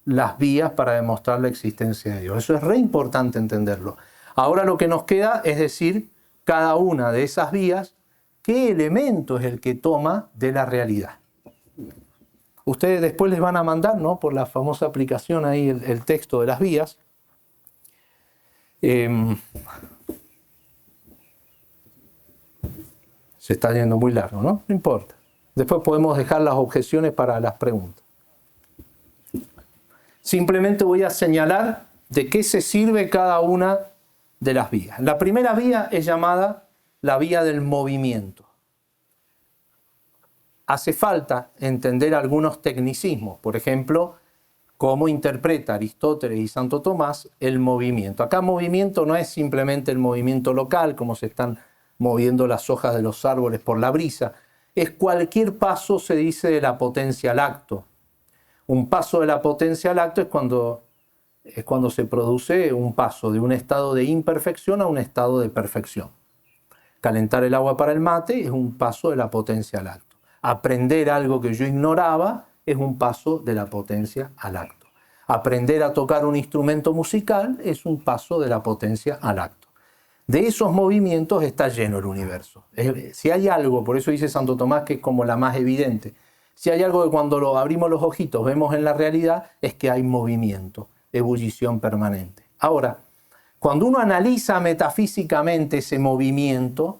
las vías para demostrar la existencia de Dios. Eso es re importante entenderlo. Ahora lo que nos queda es decir, cada una de esas vías, qué elemento es el que toma de la realidad. Ustedes después les van a mandar, ¿no?, por la famosa aplicación ahí, el texto de las vías. Se está yendo muy largo, ¿no? No importa. Después podemos dejar las objeciones para las preguntas. Simplemente voy a señalar de qué se sirve cada una de las vías. La primera vía es llamada la vía del movimiento. Hace falta entender algunos tecnicismos, por ejemplo, cómo interpreta Aristóteles y Santo Tomás el movimiento. Acá movimiento no es simplemente el movimiento local, como se están moviendo las hojas de los árboles por la brisa, es cualquier paso, se dice, de la potencia al acto. Un paso de la potencia al acto es cuando se produce un paso de un estado de imperfección a un estado de perfección. Calentar el agua para el mate es un paso de la potencia al acto. Aprender algo que yo ignoraba es un paso de la potencia al acto. Aprender a tocar un instrumento musical es un paso de la potencia al acto. De esos movimientos está lleno el universo. Si hay algo, por eso dice Santo Tomás que es como la más evidente, si hay algo que cuando abrimos los ojitos vemos en la realidad, es que hay movimiento, ebullición permanente. Ahora, cuando uno analiza metafísicamente ese movimiento,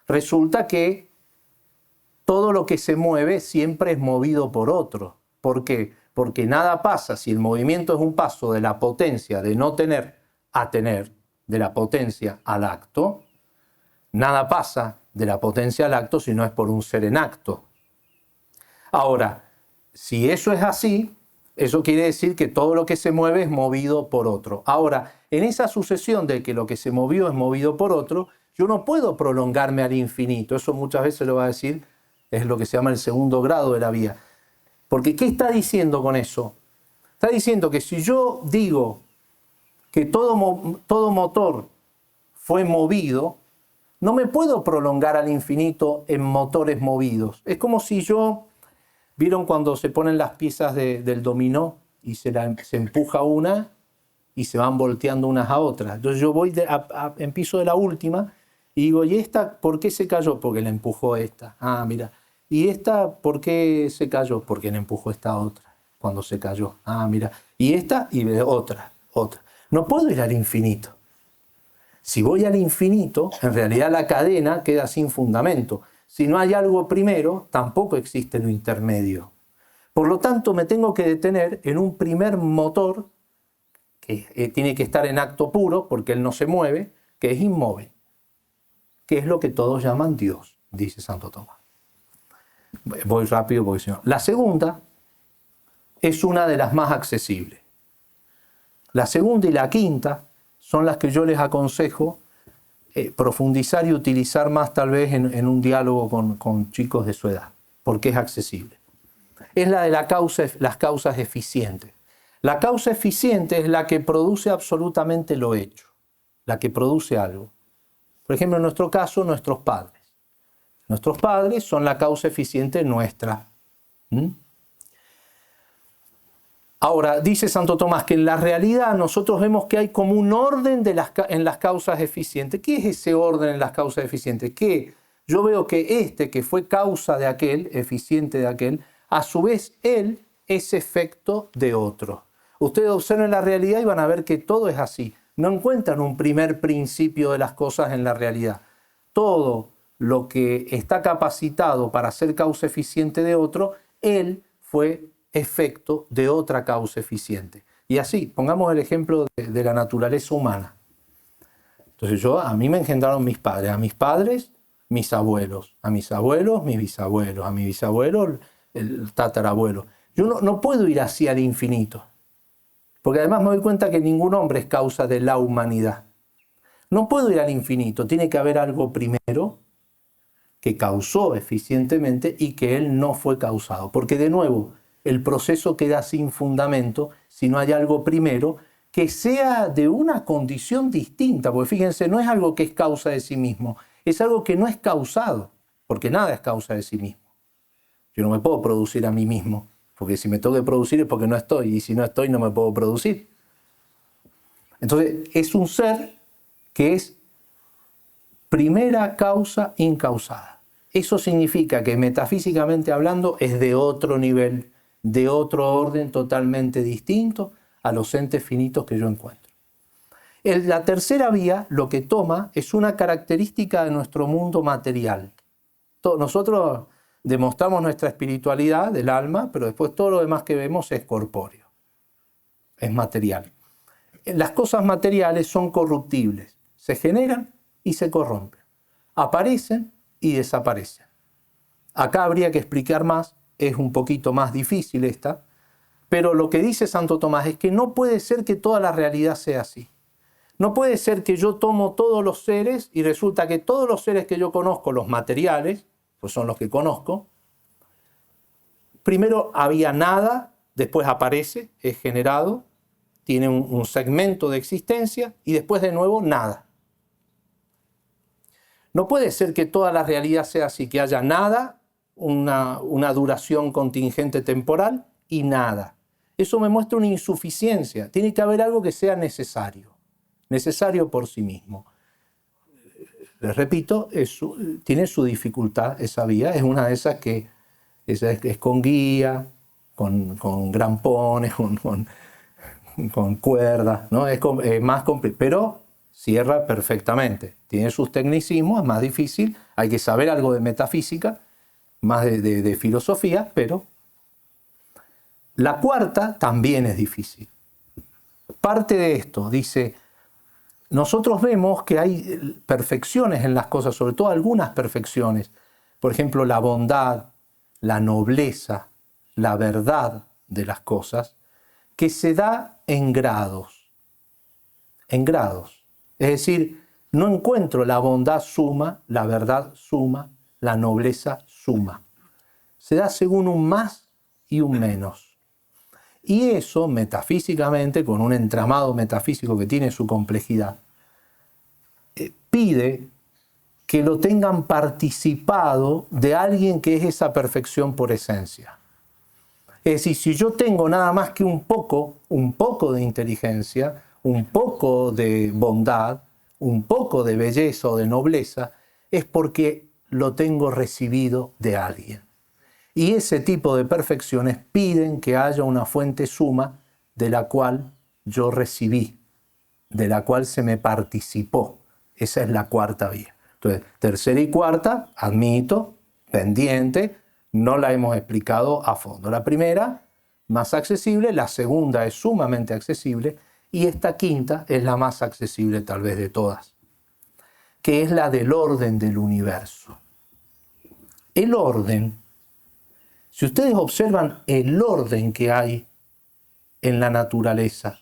resulta que todo lo que se mueve siempre es movido por otro. ¿Por qué? Porque nada pasa si el movimiento es un paso de la potencia de no tener a tener, de la potencia al acto, nada pasa de la potencia al acto si no es por un ser en acto. Ahora, si eso es así, eso quiere decir que todo lo que se mueve es movido por otro. Ahora, en esa sucesión de que lo que se movió es movido por otro, yo no puedo prolongarme al infinito. Eso muchas veces lo va a decir, es lo que se llama el segundo grado de la vía. Porque, ¿qué está diciendo con eso? Está diciendo que si yo digo que todo motor fue movido, no me puedo prolongar al infinito en motores movidos. Es como si yo... ¿Vieron cuando se ponen las piezas del dominó y se empuja una y se van volteando unas a otras? Entonces yo voy empiezo de la última y digo, ¿y esta por qué se cayó? Porque la empujó esta. Ah, mira. ¿Y esta por qué se cayó? Porque la empujó esta otra cuando se cayó. Ah, mira. ¿Y esta? Y otra. No puedo ir al infinito. Si voy al infinito, en realidad la cadena queda sin fundamento. Si no hay algo primero, tampoco existe lo intermedio. Por lo tanto, me tengo que detener en un primer motor que tiene que estar en acto puro, porque él no se mueve, que es inmóvil, que es lo que todos llaman Dios, dice Santo Tomás. Voy rápido porque si no. La segunda es una de las más accesibles. La segunda y la quinta son las que yo les aconsejo profundizar y utilizar más tal vez en un diálogo con chicos de su edad, porque es accesible. Es la de las causas eficientes. La causa eficiente es la que produce absolutamente lo hecho, la que produce algo. Por ejemplo, en nuestro caso, nuestros padres. Nuestros padres son la causa eficiente nuestra. Ahora, dice Santo Tomás que en la realidad nosotros vemos que hay como un orden en las causas eficientes. ¿Qué es ese orden en las causas eficientes? Que yo veo que que fue causa de aquel, eficiente de aquel, a su vez él es efecto de otro. Ustedes observen la realidad y van a ver que todo es así. No encuentran un primer principio de las cosas en la realidad. Todo lo que está capacitado para ser causa eficiente de otro, él fue efecto de otra causa eficiente. Y así, pongamos el ejemplo de la naturaleza humana. Entonces a mí me engendraron mis padres, a mis padres, mis abuelos, a mis abuelos, mis bisabuelos, a mis bisabuelos, el tatarabuelo. Yo no puedo ir así al infinito, porque además me doy cuenta que ningún hombre es causa de la humanidad. No puedo ir al infinito, tiene que haber algo primero que causó eficientemente y que él no fue causado. Porque de nuevo, el proceso queda sin fundamento si no hay algo primero que sea de una condición distinta. Porque fíjense, no es algo que es causa de sí mismo, es algo que no es causado, porque nada es causa de sí mismo. Yo no me puedo producir a mí mismo, porque si me tengo que producir es porque no estoy, y si no estoy no me puedo producir. Entonces es un ser que es primera causa incausada. Eso significa que metafísicamente hablando es de otro nivel, de otro orden totalmente distinto a los entes finitos que yo encuentro. La tercera vía lo que toma es una característica de nuestro mundo material. Nosotros demostramos nuestra espiritualidad del alma, pero después todo lo demás que vemos es corpóreo, es material. Las cosas materiales son corruptibles, se generan y se corrompen, aparecen y desaparecen. Acá habría que explicar más, es un poquito más difícil esta, pero lo que dice Santo Tomás es que no puede ser que toda la realidad sea así. No puede ser que yo tomo todos los seres y resulta que todos los seres que yo conozco, los materiales, pues son los que conozco, primero había nada, después aparece, es generado, tiene un segmento de existencia y después de nuevo nada. No puede ser que toda la realidad sea así, que haya nada, una duración contingente temporal y nada. Eso me muestra una insuficiencia. Tiene que haber algo que sea necesario por sí mismo. Les repito, tiene su dificultad esa vía, es una de esas que es con guía, con grampones, con cuerdas, ¿no? Es más complicado, pero cierra perfectamente. Tiene sus tecnicismos, es más difícil, hay que saber algo de metafísica, más de filosofía, pero la cuarta también es difícil. Parte de esto, dice, nosotros vemos que hay perfecciones en las cosas, sobre todo algunas perfecciones, por ejemplo, la bondad, la nobleza, la verdad de las cosas, que se da en grados. En grados. Es decir, no encuentro la bondad suma, la verdad suma, la nobleza suma. Se da según un más y un menos. Y eso, metafísicamente, con un entramado metafísico que tiene su complejidad, pide que lo tengan participado de alguien que es esa perfección por esencia. Es decir, si yo tengo nada más que un poco de inteligencia, un poco de bondad, un poco de belleza o de nobleza, es porque lo tengo recibido de alguien. Y ese tipo de perfecciones piden que haya una fuente suma de la cual yo recibí, de la cual se me participó. Esa es la cuarta vía. Entonces, tercera y cuarta, admito, pendiente, no la hemos explicado a fondo. La primera, más accesible, la segunda es sumamente accesible y esta quinta es la más accesible tal vez de todas, que es la del orden del universo. El orden, si ustedes observan el orden que hay en la naturaleza,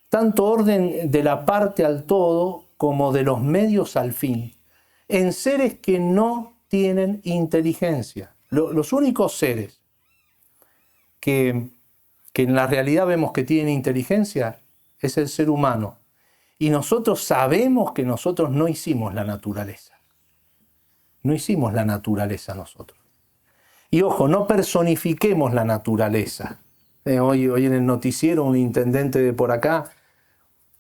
tanto orden de la parte al todo como de los medios al fin, en seres que no tienen inteligencia. Los únicos seres que en la realidad vemos que tienen inteligencia es el ser humano. Y nosotros sabemos que nosotros no hicimos la naturaleza. No hicimos la naturaleza nosotros. Y ojo, no personifiquemos la naturaleza. Hoy en el noticiero un intendente de por acá,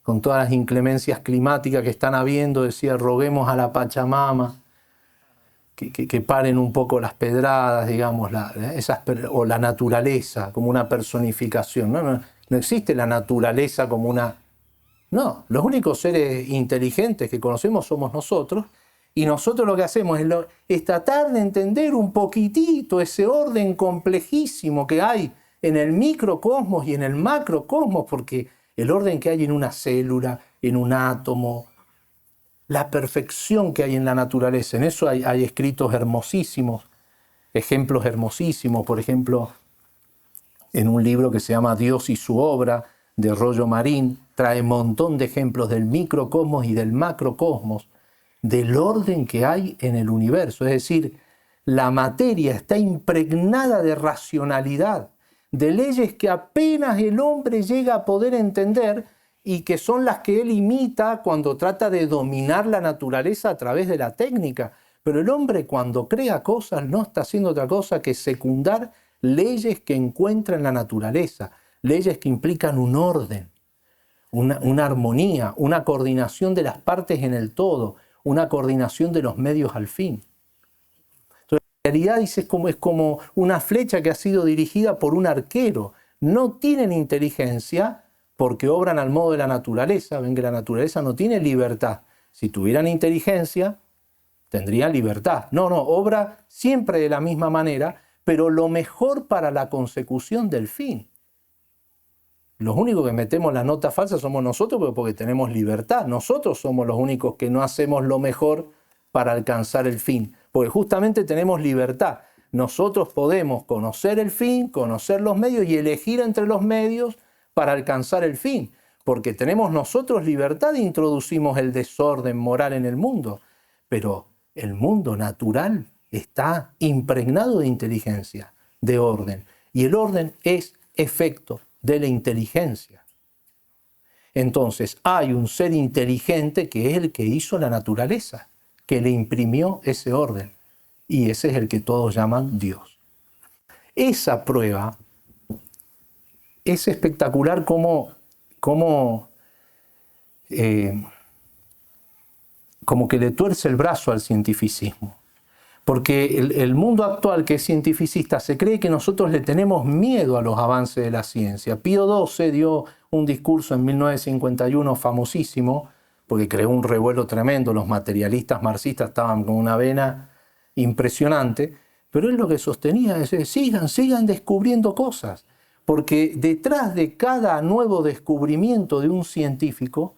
con todas las inclemencias climáticas que están habiendo, decía, roguemos a la Pachamama que paren un poco las pedradas, digamos, o la naturaleza como una personificación. No existe la naturaleza como una... No, los únicos seres inteligentes que conocemos somos nosotros, y nosotros lo que hacemos es tratar de entender un poquitito ese orden complejísimo que hay en el microcosmos y en el macrocosmos, porque el orden que hay en una célula, en un átomo, la perfección que hay en la naturaleza. En eso hay escritos hermosísimos, ejemplos hermosísimos. Por ejemplo, en un libro que se llama Dios y su obra, de Rollo Marín, trae un montón de ejemplos del microcosmos y del macrocosmos, del orden que hay en el universo. Es decir, la materia está impregnada de racionalidad, de leyes que apenas el hombre llega a poder entender y que son las que él imita cuando trata de dominar la naturaleza a través de la técnica. Pero el hombre, cuando crea cosas, no está haciendo otra cosa que secundar leyes que encuentra en la naturaleza, leyes que implican un orden, una armonía, una coordinación de las partes en el todo, una coordinación de los medios al fin. Entonces, en realidad es como una flecha que ha sido dirigida por un arquero. No tienen inteligencia porque obran al modo de la naturaleza. Ven que la naturaleza no tiene libertad. Si tuvieran inteligencia, tendría libertad. No, obra siempre de la misma manera, pero lo mejor para la consecución del fin. Los únicos que metemos la nota falsa somos nosotros, pero porque tenemos libertad. Nosotros somos los únicos que no hacemos lo mejor para alcanzar el fin, porque justamente tenemos libertad. Nosotros podemos conocer el fin, conocer los medios y elegir entre los medios para alcanzar el fin, porque tenemos nosotros libertad e introducimos el desorden moral en el mundo. Pero el mundo natural está impregnado de inteligencia, de orden, y el orden es efecto de la inteligencia. Entonces hay un ser inteligente que es el que hizo la naturaleza, que le imprimió ese orden, y ese es el que todos llaman Dios. Esa prueba es espectacular como que le tuerce el brazo al cientificismo. Porque el mundo actual, que es cientificista, se cree que nosotros le tenemos miedo a los avances de la ciencia. Pío XII dio un discurso en 1951 famosísimo, porque creó un revuelo tremendo. Los materialistas marxistas estaban con una vena impresionante, pero él lo que sostenía es: sigan descubriendo cosas, porque detrás de cada nuevo descubrimiento de un científico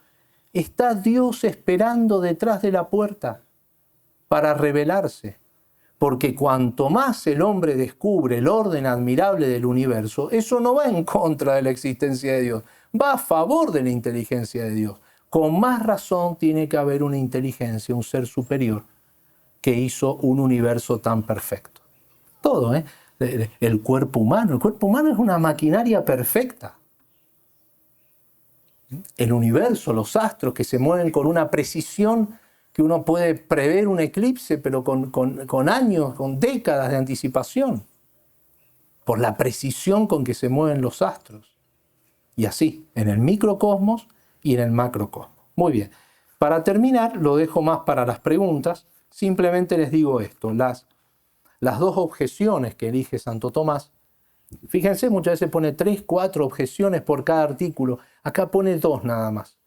está Dios esperando detrás de la puerta para revelarse. Porque cuanto más el hombre descubre el orden admirable del universo, eso no va en contra de la existencia de Dios, va a favor de la inteligencia de Dios. Con más razón tiene que haber una inteligencia, un ser superior, que hizo un universo tan perfecto. Todo, ¿eh? El cuerpo humano es una maquinaria perfecta. El universo, los astros que se mueven con una precisión que uno puede prever un eclipse, pero con años, con décadas de anticipación, por la precisión con que se mueven los astros. Y así, en el microcosmos y en el macrocosmos. Muy bien. Para terminar, lo dejo más para las preguntas. Simplemente les digo esto: las dos objeciones que elige Santo Tomás. Fíjense, muchas veces pone 3, 4 objeciones por cada artículo. Acá pone 2 nada más.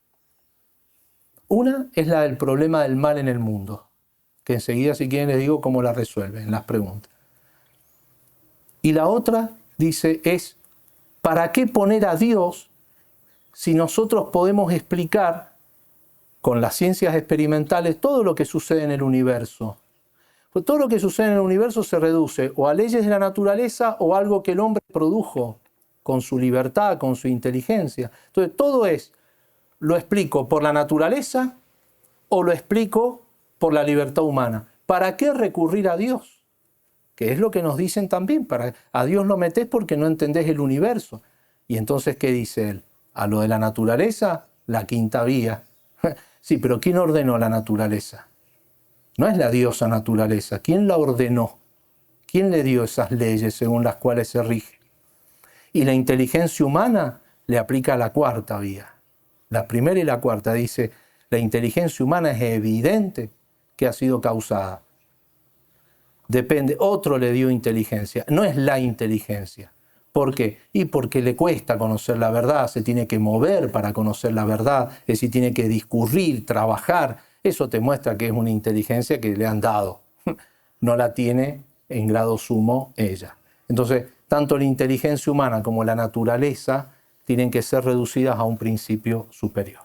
Una es la del problema del mal en el mundo, que enseguida, si quieren, les digo cómo la resuelve en las preguntas. Y la otra, dice, es: ¿para qué poner a Dios si nosotros podemos explicar con las ciencias experimentales todo lo que sucede en el universo? Pues todo lo que sucede en el universo se reduce o a leyes de la naturaleza o a algo que el hombre produjo con su libertad, con su inteligencia. Entonces todo es: ¿lo explico por la naturaleza o lo explico por la libertad humana? ¿Para qué recurrir a Dios? Que es lo que nos dicen también. A Dios lo metés porque no entendés el universo. Y entonces, ¿qué dice él? A lo de la naturaleza, la quinta vía. Sí, pero ¿quién ordenó la naturaleza? No es la diosa naturaleza. ¿Quién la ordenó? ¿Quién le dio esas leyes según las cuales se rige? Y la inteligencia humana le aplica la cuarta vía. La primera y la cuarta. Dice: la inteligencia humana es evidente que ha sido causada. Depende, otro le dio inteligencia, no es la inteligencia. ¿Por qué? Y porque le cuesta conocer la verdad, se tiene que mover para conocer la verdad, es decir, tiene que discurrir, trabajar. Eso te muestra que es una inteligencia que le han dado. No la tiene en grado sumo ella. Entonces, tanto la inteligencia humana como la naturaleza tienen que ser reducidas a un principio superior.